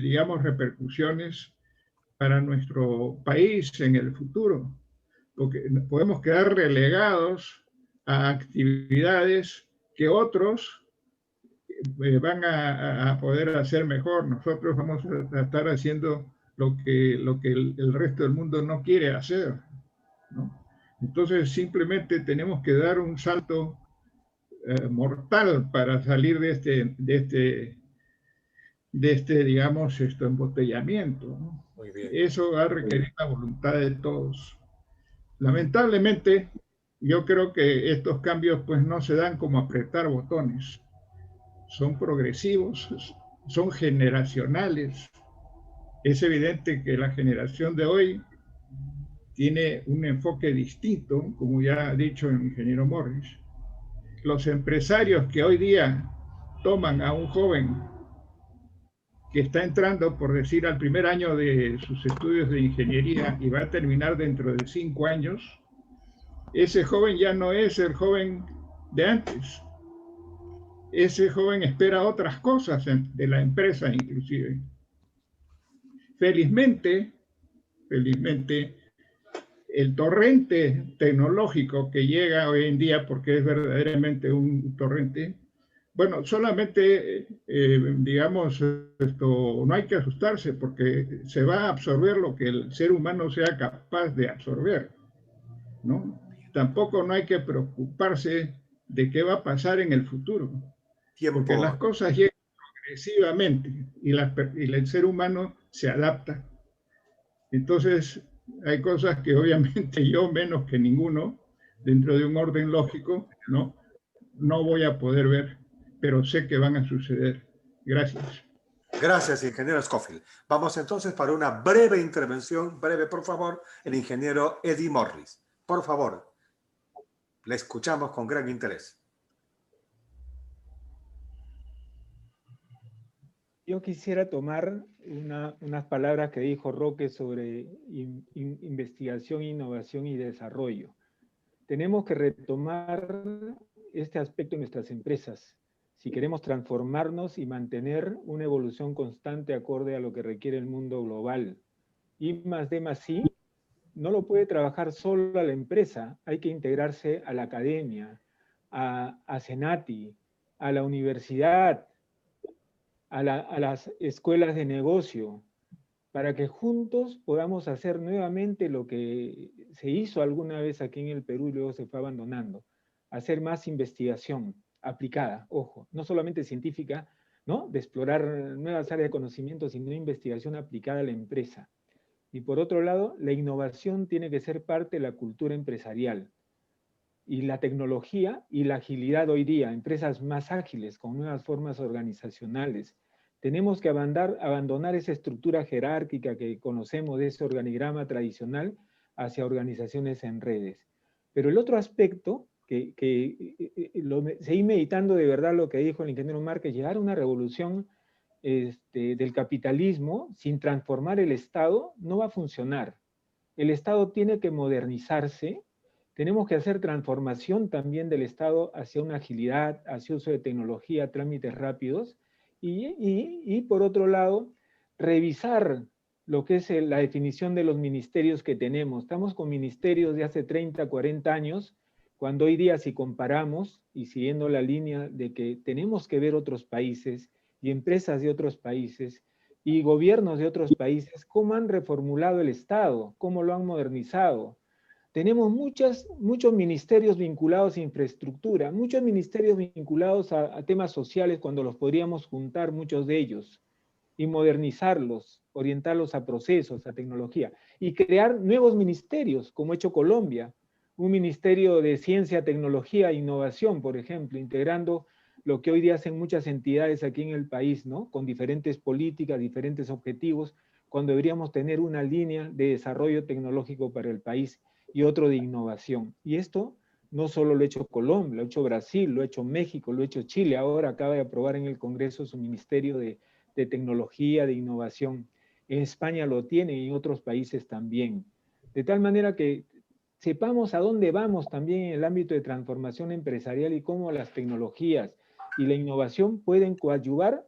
digamos, repercusiones para nuestro país en el futuro, porque podemos quedar relegados a actividades que otros van a poder hacer mejor. Nosotros vamos a estar haciendo lo que el resto del mundo no quiere hacer, ¿no? Entonces simplemente tenemos que dar un salto mortal para salir de este digamos, embotellamiento, ¿no? Muy bien. Eso va a requerir la voluntad de todos. Lamentablemente, yo creo que estos cambios pues no se dan como apretar botones. Son progresivos, son generacionales. Es evidente que la generación de hoy tiene un enfoque distinto, como ya ha dicho el ingeniero Morris. Los empresarios que hoy día toman a un joven que está entrando, por decir, al primer año de sus estudios de ingeniería y va a terminar dentro de 5 años, ese joven ya no es el joven de antes. ese joven espera otras cosas de la empresa inclusive. Felizmente, el torrente tecnológico que llega hoy en día, porque es verdaderamente un torrente, bueno, solamente, digamos, no hay que asustarse porque se va a absorber lo que el ser humano sea capaz de absorber, ¿no? Tampoco no hay que preocuparse de qué va a pasar en el futuro, porque las Tiempo. cosas llegan progresivamente y el ser humano se adapta. Entonces, hay cosas que obviamente yo, menos que ninguno, dentro de un orden lógico, no voy a poder ver, pero sé que van a suceder. Gracias. Gracias, ingeniero Scofield. Vamos entonces para una breve intervención, breve por favor, el ingeniero Eddie Morris. Por favor, le escuchamos con gran interés. Yo quisiera tomar unas palabras que dijo Roque sobre investigación, innovación y desarrollo. Tenemos que retomar este aspecto en nuestras empresas si queremos transformarnos y mantener una evolución constante acorde a lo que requiere el mundo global. I+D+I no lo puede trabajar solo la empresa, hay que integrarse a la academia, a Senati, a la universidad, a las escuelas de negocio, para que juntos podamos hacer nuevamente lo que se hizo alguna vez aquí en el Perú y luego se fue abandonando, hacer más investigación aplicada, ojo, no solamente científica, ¿no? De explorar nuevas áreas de conocimiento, sino investigación aplicada a la empresa. Y por otro lado, la innovación tiene que ser parte de la cultura empresarial. Y la tecnología y la agilidad hoy día, empresas más ágiles, con nuevas formas organizacionales. Tenemos que abandonar esa estructura jerárquica que conocemos de ese organigrama tradicional hacia organizaciones en redes. Pero el otro aspecto, seguí meditando de verdad lo que dijo el ingeniero Márquez, llegar a una revolución del capitalismo sin transformar el Estado no va a funcionar. El Estado tiene que modernizarse. Tenemos que hacer transformación también del Estado hacia una agilidad, hacia uso de tecnología, trámites rápidos, y por otro lado, revisar lo que es la definición de los ministerios que tenemos. Estamos con ministerios de hace 30, 40 años, cuando hoy día si comparamos, y siguiendo la línea de que tenemos que ver otros países y empresas de otros países, y gobiernos de otros países, cómo han reformulado el Estado, cómo lo han modernizado. Tenemos muchos ministerios vinculados a infraestructura, muchos ministerios vinculados a temas sociales cuando los podríamos juntar muchos de ellos y modernizarlos, orientarlos a procesos, a tecnología y crear nuevos ministerios, como ha hecho Colombia, un ministerio de ciencia, tecnología e innovación, por ejemplo, integrando lo que hoy día hacen muchas entidades aquí en el país, ¿no? Con diferentes políticas, diferentes objetivos, cuando deberíamos tener una línea de desarrollo tecnológico para el país y otro de innovación. Y esto no solo lo ha hecho Colombia, lo ha hecho Brasil, lo ha hecho México, lo ha hecho Chile, ahora acaba de aprobar en el Congreso su Ministerio de Tecnología, de Innovación. En España lo tiene y en otros países también. De tal manera que sepamos a dónde vamos también en el ámbito de transformación empresarial y cómo las tecnologías y la innovación pueden coadyuvar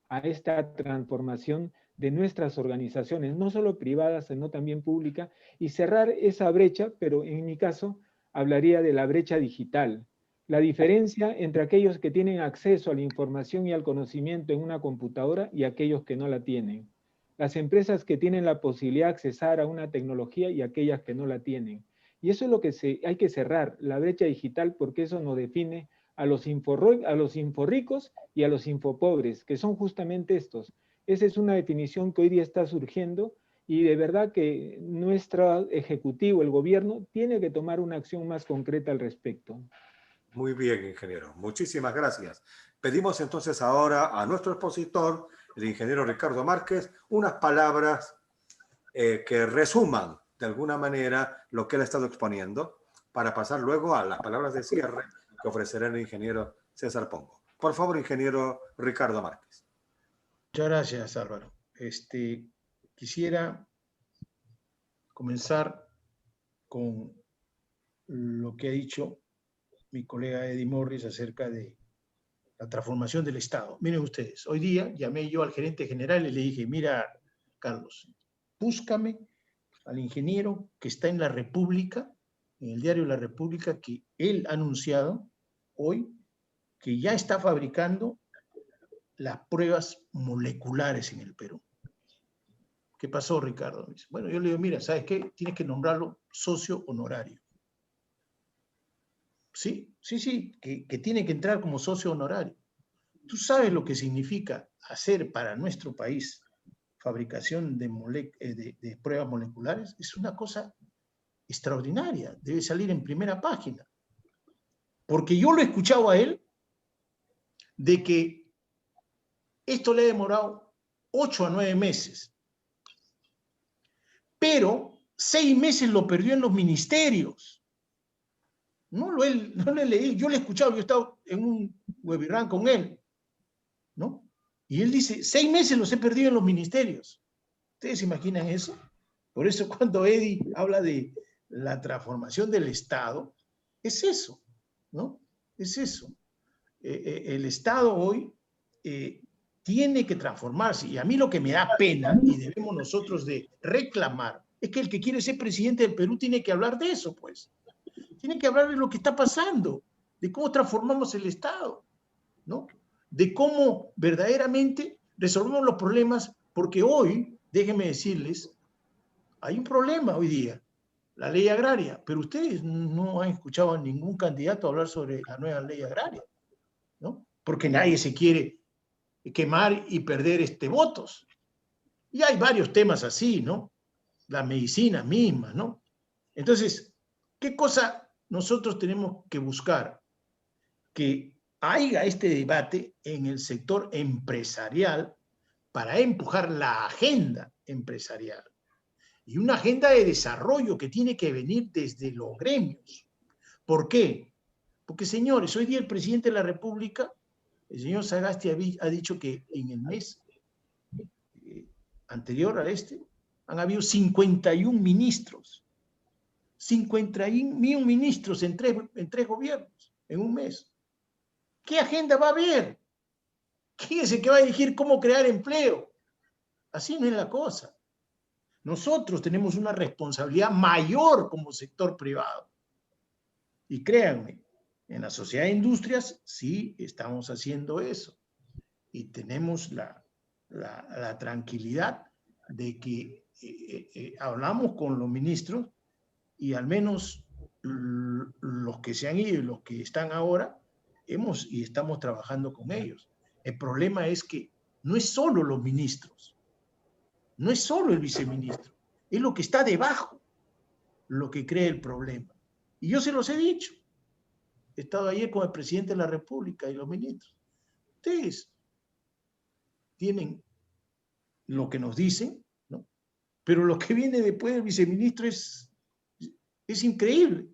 a esta transformación de nuestras organizaciones, no solo privadas, sino también públicas, y cerrar esa brecha, pero en mi caso hablaría de la brecha digital. La diferencia entre aquellos que tienen acceso a la información y al conocimiento en una computadora y aquellos que no la tienen. Las empresas que tienen la posibilidad de accesar a una tecnología y aquellas que no la tienen. Y eso es lo que hay que cerrar, la brecha digital, porque eso nos define a los inforricos y a los infopobres, que son justamente estos. Esa es una definición que hoy día está surgiendo y de verdad que nuestro ejecutivo, el gobierno, tiene que tomar una acción más concreta al respecto. Muy bien, ingeniero. Muchísimas gracias. Pedimos entonces ahora a nuestro expositor, el ingeniero Ricardo Márquez, unas palabras que resuman de alguna manera lo que él ha estado exponiendo para pasar luego a las palabras de cierre que ofrecerá el ingeniero César Pongo. Por favor, ingeniero Ricardo Márquez. Muchas gracias, Álvaro. Quisiera comenzar con lo que ha dicho mi colega Eddie Morris acerca de la transformación del Estado. Miren ustedes, hoy día llamé yo al gerente general y le dije, mira, Carlos, búscame al ingeniero que está en La República, en el diario La República, que él ha anunciado hoy que ya está fabricando las pruebas moleculares en el Perú. ¿Qué pasó, Ricardo? Bueno, yo le digo, mira, ¿sabes qué? Tienes que nombrarlo socio honorario. Sí, que tiene que entrar como socio honorario. ¿Tú sabes lo que significa hacer para nuestro país fabricación de pruebas moleculares? Es una cosa extraordinaria, debe salir en primera página. Porque yo lo he escuchado a él de que esto le ha demorado 8 a 9 meses. Pero 6 meses lo perdió en los ministerios. No lo he leído, yo lo he escuchado, yo he estado en un webinar con él, ¿no? Y él dice, 6 meses los he perdido en los ministerios. ¿Ustedes se imaginan eso? Por eso cuando Eddie habla de la transformación del Estado, es eso, ¿no? Es eso. El Estado hoy tiene que transformarse. Y a mí lo que me da pena, y debemos nosotros de reclamar, es que el que quiere ser presidente del Perú tiene que hablar de eso, pues. Tiene que hablar de lo que está pasando, de cómo transformamos el Estado, ¿no? De cómo verdaderamente resolvemos los problemas, porque hoy, déjenme decirles, hay un problema hoy día, la ley agraria, pero ustedes no han escuchado a ningún candidato hablar sobre la nueva ley agraria, ¿no? Porque nadie se quiere quemar y perder votos. Y hay varios temas así, ¿no? La medicina misma, ¿no? Entonces, ¿qué cosa nosotros tenemos que buscar? Que haya este debate en el sector empresarial para empujar la agenda empresarial. Y una agenda de desarrollo que tiene que venir desde los gremios. ¿Por qué? Porque, señores, hoy día el presidente de la República, el señor Sagasti, ha dicho que en el mes anterior a han habido 51 ministros. 51 ministros en tres gobiernos en un mes. ¿Qué agenda va a haber? ¿Quién es el que va a elegir cómo crear empleo? Así no es la cosa. Nosotros tenemos una responsabilidad mayor como sector privado. Y créanme, en la sociedad de industrias sí estamos haciendo eso. Y tenemos la tranquilidad de que hablamos con los ministros y al menos los que se han ido y los que están ahora, y estamos trabajando con ellos. El problema es que no es solo los ministros, no es solo el viceministro, es lo que está debajo lo que crea el problema. Y yo se los he dicho. He estado ayer con el presidente de la República y los ministros. Ustedes tienen lo que nos dicen, ¿no? Pero lo que viene después del viceministro es increíble.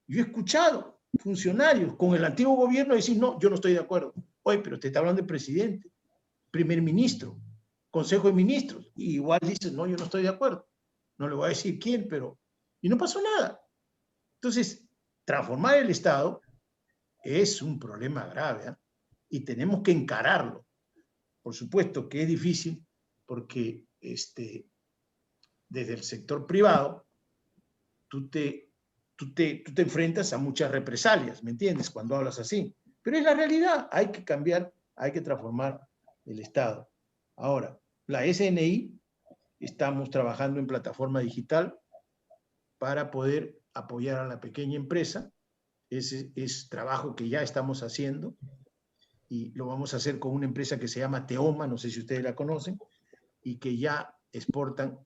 Yo he escuchado funcionarios con el antiguo gobierno decir, no, yo no estoy de acuerdo. Oye, pero te está hablando el presidente, primer ministro, consejo de ministros. Y igual dice, no, yo no estoy de acuerdo. No le voy a decir quién, pero... Y no pasó nada. Entonces, transformar el Estado es un problema grave, ¿eh? Y tenemos que encararlo. Por supuesto que es difícil porque desde el sector privado tú te enfrentas a muchas represalias, ¿me entiendes? Cuando hablas así. Pero es la realidad, hay que cambiar, hay que transformar el Estado. Ahora, la SNI, estamos trabajando en plataforma digital para poder apoyar a la pequeña empresa. Ese es trabajo que ya estamos haciendo y lo vamos a hacer con una empresa que se llama Teoma, no sé si ustedes la conocen, y que ya exportan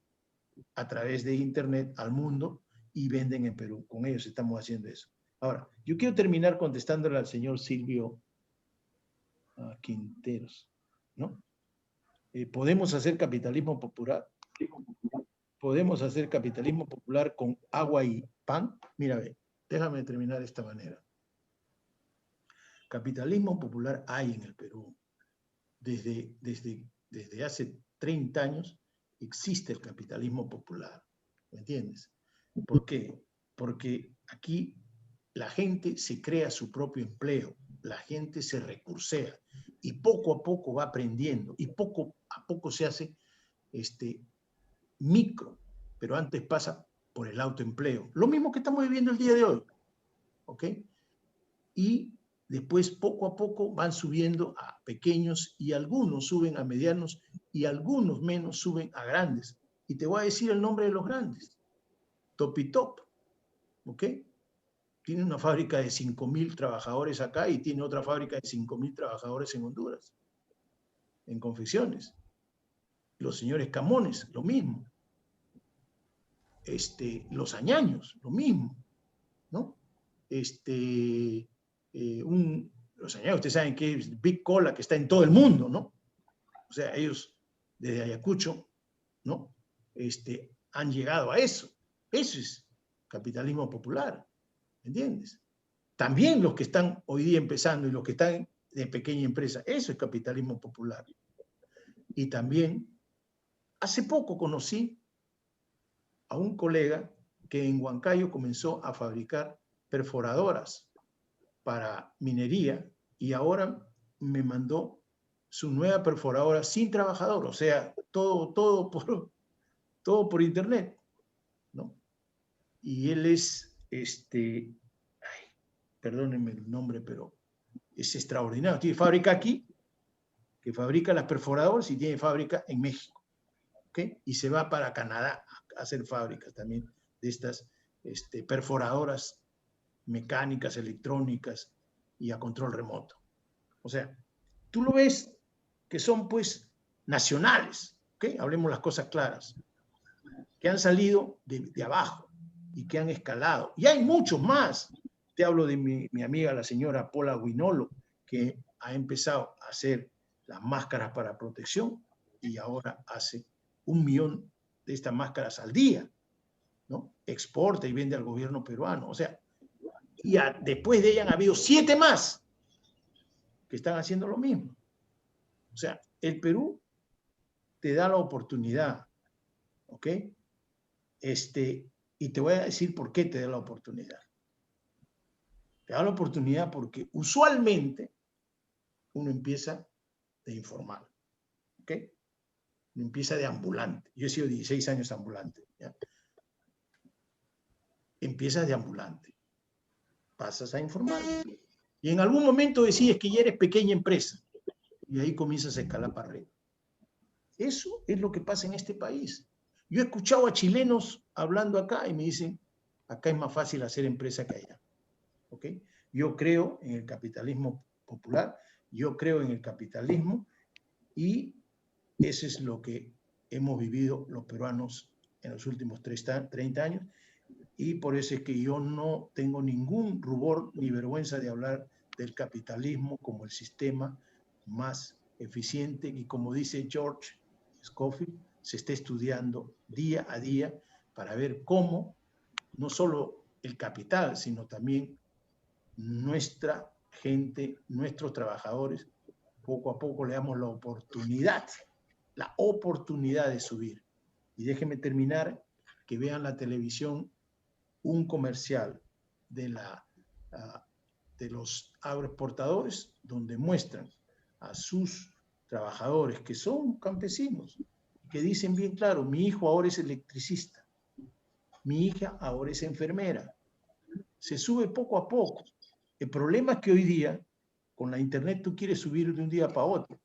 a través de Internet al mundo y venden en Perú. Con ellos estamos haciendo eso. Ahora, yo quiero terminar contestándole al señor Silvio Quinteros, ¿no? ¿Podemos hacer capitalismo popular? ¿Podemos hacer capitalismo popular con agua y pan? Mira, ve, déjame terminar de esta manera. Capitalismo popular hay en el Perú. Desde hace 30 años existe el capitalismo popular. ¿Me entiendes? ¿Por qué? Porque aquí la gente se crea su propio empleo. la gente se recursea y poco a poco va aprendiendo y poco a poco se hace micro, pero antes pasa por el autoempleo. Lo mismo que estamos viviendo el día de hoy, ¿ok? Y después poco a poco van subiendo a pequeños y algunos suben a medianos y algunos menos suben a grandes. Y te voy a decir el nombre de los grandes. Topitop, ¿ok? Tiene una fábrica de 5.000 trabajadores acá y tiene otra fábrica de 5.000 trabajadores en Honduras, en confecciones. Los señores Camones, lo mismo. Los Añaños, lo mismo, ¿no? Los Añaños, ustedes saben que es Big Cola, que está en todo el mundo, ¿no? O sea, ellos desde Ayacucho, ¿no? Han llegado a eso. Eso es capitalismo popular, ¿entiendes? También los que están hoy día empezando y los que están de pequeña empresa, eso es capitalismo popular. Y también, hace poco conocí a un colega que en Huancayo comenzó a fabricar perforadoras para minería y ahora me mandó su nueva perforadora sin trabajador, o sea, todo por internet, ¿no? Y él es, perdónenme el nombre, pero es extraordinario. Tiene fábrica aquí, que fabrica las perforadoras, y tiene fábrica en México, ¿ok? Y se va para Canadá a hacer fábricas también de estas perforadoras mecánicas, electrónicas y a control remoto. O sea, tú lo ves que son pues nacionales, ¿ok? Hablemos las cosas claras, que han salido de abajo y que han escalado. Y hay muchos más. Te hablo de mi amiga, la señora Paula Guinolo, que ha empezado a hacer las máscaras para protección y ahora hace 1 millón de estas máscaras al día, ¿no? Exporta y vende al gobierno peruano. O sea, y después de ella han habido 7 más que están haciendo lo mismo. O sea, el Perú te da la oportunidad, ¿ok? Y te voy a decir por qué te da la oportunidad. Te da la oportunidad porque usualmente uno empieza de informal, ¿ok? Uno empieza de ambulante. Yo he sido 16 años ambulante, ¿ya? Empiezas de ambulante, pasas a informal. Y en algún momento decides que ya eres pequeña empresa. Y ahí comienzas a escalar para arriba. Eso es lo que pasa en este país. Yo he escuchado a chilenos hablando acá y me dicen, acá es más fácil hacer empresa que allá. ¿Ok? Yo creo en el capitalismo popular, yo creo en el capitalismo y eso es lo que hemos vivido los peruanos en los últimos 30 años y por eso es que yo no tengo ningún rubor ni vergüenza de hablar del capitalismo como el sistema más eficiente y como dice George Scofield, se está estudiando día a día para ver cómo no solo el capital, sino también nuestra gente, nuestros trabajadores, poco a poco le damos la oportunidad de subir. Y déjenme terminar, que vean la televisión un comercial de los agroexportadores donde muestran a sus trabajadores que son campesinos, que dicen bien claro, mi hijo ahora es electricista, mi hija ahora es enfermera. Se sube poco a poco. El problema es que hoy día, con la internet, tú quieres subir de un día para otro.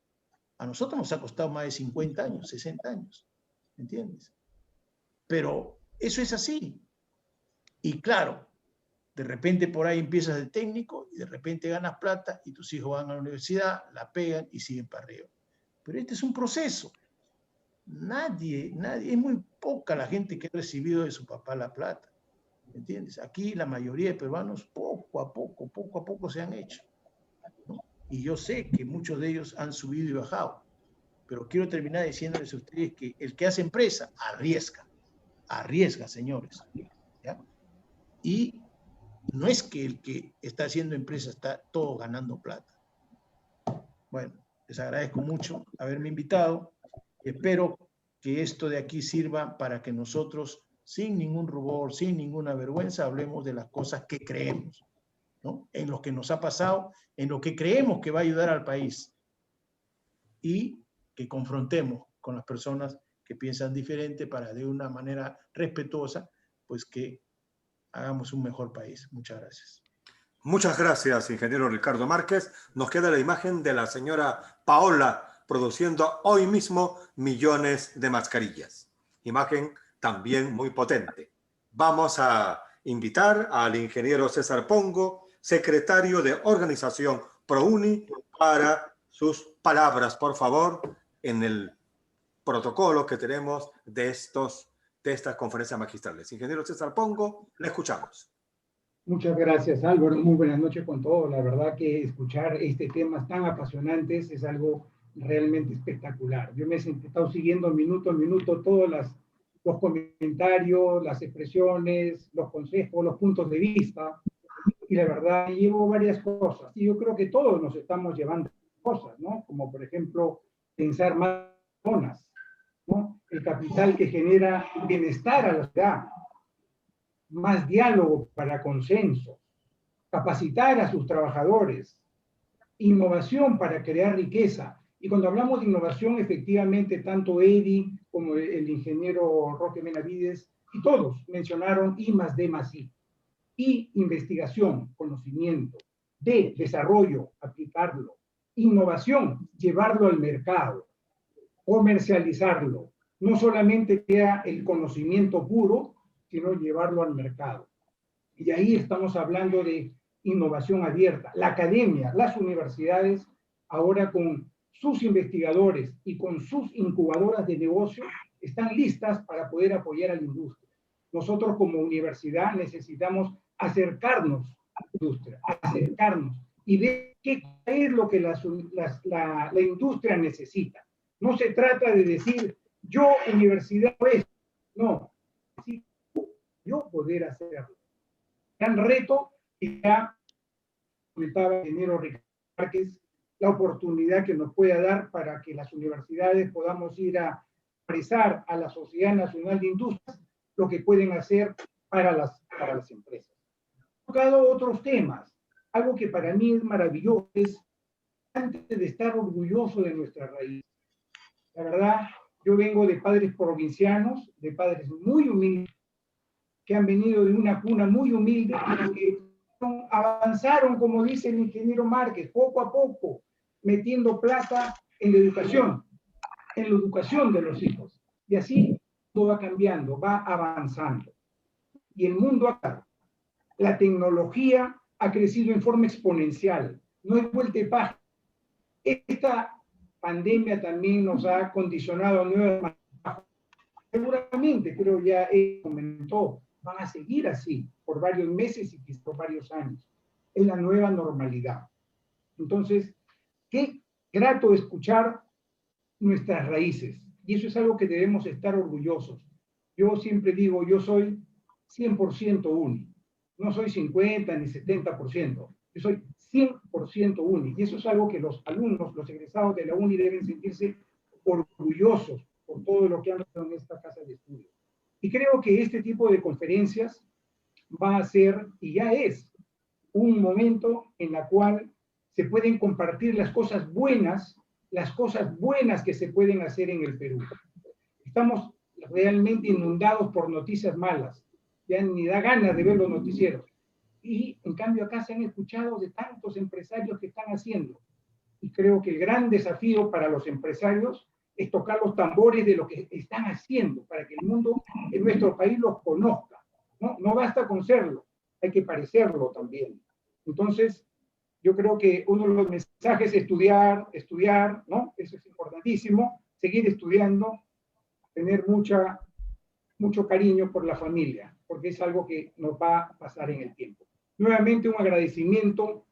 A nosotros nos ha costado más de 50 años, 60 años, ¿entiendes? Pero eso es así. Y claro, de repente por ahí empiezas de técnico y de repente ganas plata y tus hijos van a la universidad, la pegan y siguen para arriba. Pero este es un proceso. Nadie, es muy poca la gente que ha recibido de su papá la plata. ¿Entiendes? Aquí la mayoría de peruanos poco a poco se han hecho, ¿no? Y yo sé que muchos de ellos han subido y bajado, pero quiero terminar diciéndoles a ustedes que el que hace empresa arriesga, señores, ¿ya? Y no es que el que está haciendo empresa está todo ganando plata. Bueno, les agradezco mucho haberme invitado y espero que esto de aquí sirva para que nosotros, sin ningún rubor, sin ninguna vergüenza, hablemos de las cosas que creemos. ¿no? En lo que nos ha pasado, en lo que creemos que va a ayudar al país, y que confrontemos con las personas que piensan diferente para de una manera respetuosa, pues que hagamos un mejor país. Muchas gracias. Muchas gracias, ingeniero Ricardo Márquez. Nos queda la imagen de la señora Paola produciendo hoy mismo millones de mascarillas. Imagen también muy potente. Vamos a invitar al ingeniero César Pongo, secretario de Organización ProUni, para sus palabras, por favor, en el protocolo que tenemos de estas conferencias magistrales. Ingeniero César Pongo, le escuchamos. Muchas gracias, Álvaro. Muy buenas noches con todos. La verdad que escuchar este temas tan apasionantes es algo realmente espectacular. Yo me he estado siguiendo minuto a minuto todos los comentarios, las expresiones, los consejos, los puntos de vista, y la verdad llevo varias cosas. Y yo creo que todos nos estamos llevando cosas, ¿no? Como por ejemplo, pensar más personas, ¿no? El capital que genera bienestar a la sociedad, más diálogo para consenso, capacitar a sus trabajadores, innovación para crear riqueza. Y cuando hablamos de innovación, efectivamente, tanto Eddie como el ingeniero Roque Benavides y todos mencionaron I+D+I. Y investigación, conocimiento, D, desarrollo, aplicarlo, innovación, llevarlo al mercado, comercializarlo. No solamente queda el conocimiento puro, sino llevarlo al mercado. Y ahí estamos hablando de innovación abierta. La academia, las universidades, ahora con sus investigadores y con sus incubadoras de negocio, están listas para poder apoyar a la industria. Nosotros como universidad necesitamos acercarnos a la industria, acercarnos y ver qué es lo que la industria necesita. No se trata de decir, yo universidad es, no, yo poder hacerlo. Gran reto, y ya comentaba el ingeniero Ricardo Márquez, la oportunidad que nos pueda dar para que las universidades podamos ir a expresar a la Sociedad Nacional de Industrias lo que pueden hacer para las empresas. He tocado otros temas. Algo que para mí es maravilloso es antes de estar orgulloso de nuestra raíz. La verdad, yo vengo de padres provincianos, de padres muy humildes, que han venido de una cuna muy humilde, pero que avanzaron, como dice el ingeniero Márquez, poco a poco, metiendo plata en la educación de los hijos. Y así todo va cambiando, va avanzando. Y el mundo acá, la tecnología ha crecido en forma exponencial, no hay vuelta de página. Esta pandemia también nos ha condicionado a nuevas. Seguramente, creo ya él comentó, van a seguir así por varios meses y quizás por varios años. Es la nueva normalidad. Entonces, qué grato escuchar nuestras raíces. Y eso es algo que debemos estar orgullosos. Yo siempre digo, yo soy 100% UNI. No soy 50 ni 70%. Yo soy 100% UNI. Y eso es algo que los alumnos, los egresados de la UNI deben sentirse orgullosos por todo lo que han hecho en esta casa de estudio. Y creo que este tipo de conferencias va a ser, y ya es, un momento en la cual se pueden compartir las cosas buenas que se pueden hacer en el Perú. Estamos realmente inundados por noticias malas. Ya ni da ganas de ver los noticieros. Y en cambio acá se han escuchado de tantos empresarios que están haciendo. Y creo que el gran desafío para los empresarios es tocar los tambores de lo que están haciendo para que el mundo en nuestro país los conozca. No basta con serlo, hay que parecerlo también. Entonces, yo creo que uno de los mensajes es estudiar, ¿no? Eso es importantísimo, seguir estudiando, tener mucho cariño por la familia, porque es algo que nos va a pasar en el tiempo. Nuevamente un agradecimiento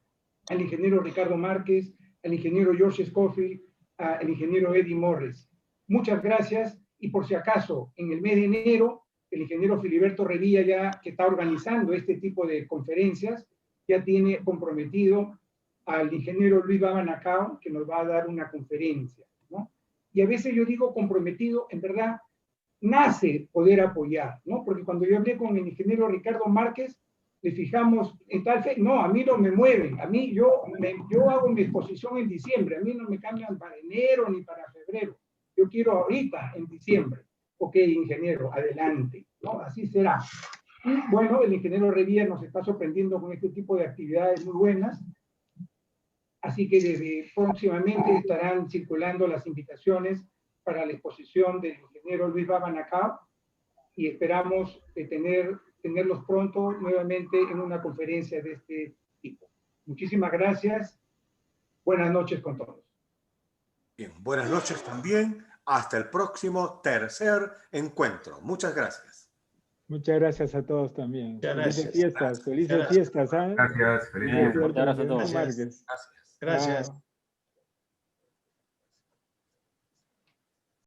al ingeniero Ricardo Márquez, al ingeniero George Scofield, al ingeniero Eddie Morris. Muchas gracias, y por si acaso, en el mes de enero, el ingeniero Filiberto Revilla, ya que está organizando este tipo de conferencias, ya tiene comprometido al ingeniero Luis Babanacao, que nos va a dar una conferencia, ¿no? Y a veces yo digo comprometido, en verdad, nace poder apoyar, ¿no? Porque cuando yo hablé con el ingeniero Ricardo Márquez, le fijamos en tal fecha. No, a mí no me mueven. A mí, yo hago mi exposición en diciembre. A mí no me cambian para enero ni para febrero. Yo quiero ahorita, en diciembre. Ok, ingeniero, adelante, ¿no? Así será. Y bueno, el ingeniero Revilla nos está sorprendiendo con este tipo de actividades muy buenas. Así que desde próximamente estarán circulando las invitaciones para la exposición del ingeniero Luis Babanacao y esperamos tenerlos pronto nuevamente en una conferencia de este tipo. Muchísimas gracias. Buenas noches con todos. Bien, buenas noches también. Hasta el próximo tercer encuentro. Muchas gracias. Muchas gracias a todos también. Muchas Felices gracias. fiestas, Gracias. felices Gracias. fiestas. ¿Ah? Gracias, feliz Bien, día. fuerte abrazo a todos. Márquez. Gracias. Gracias. Chao.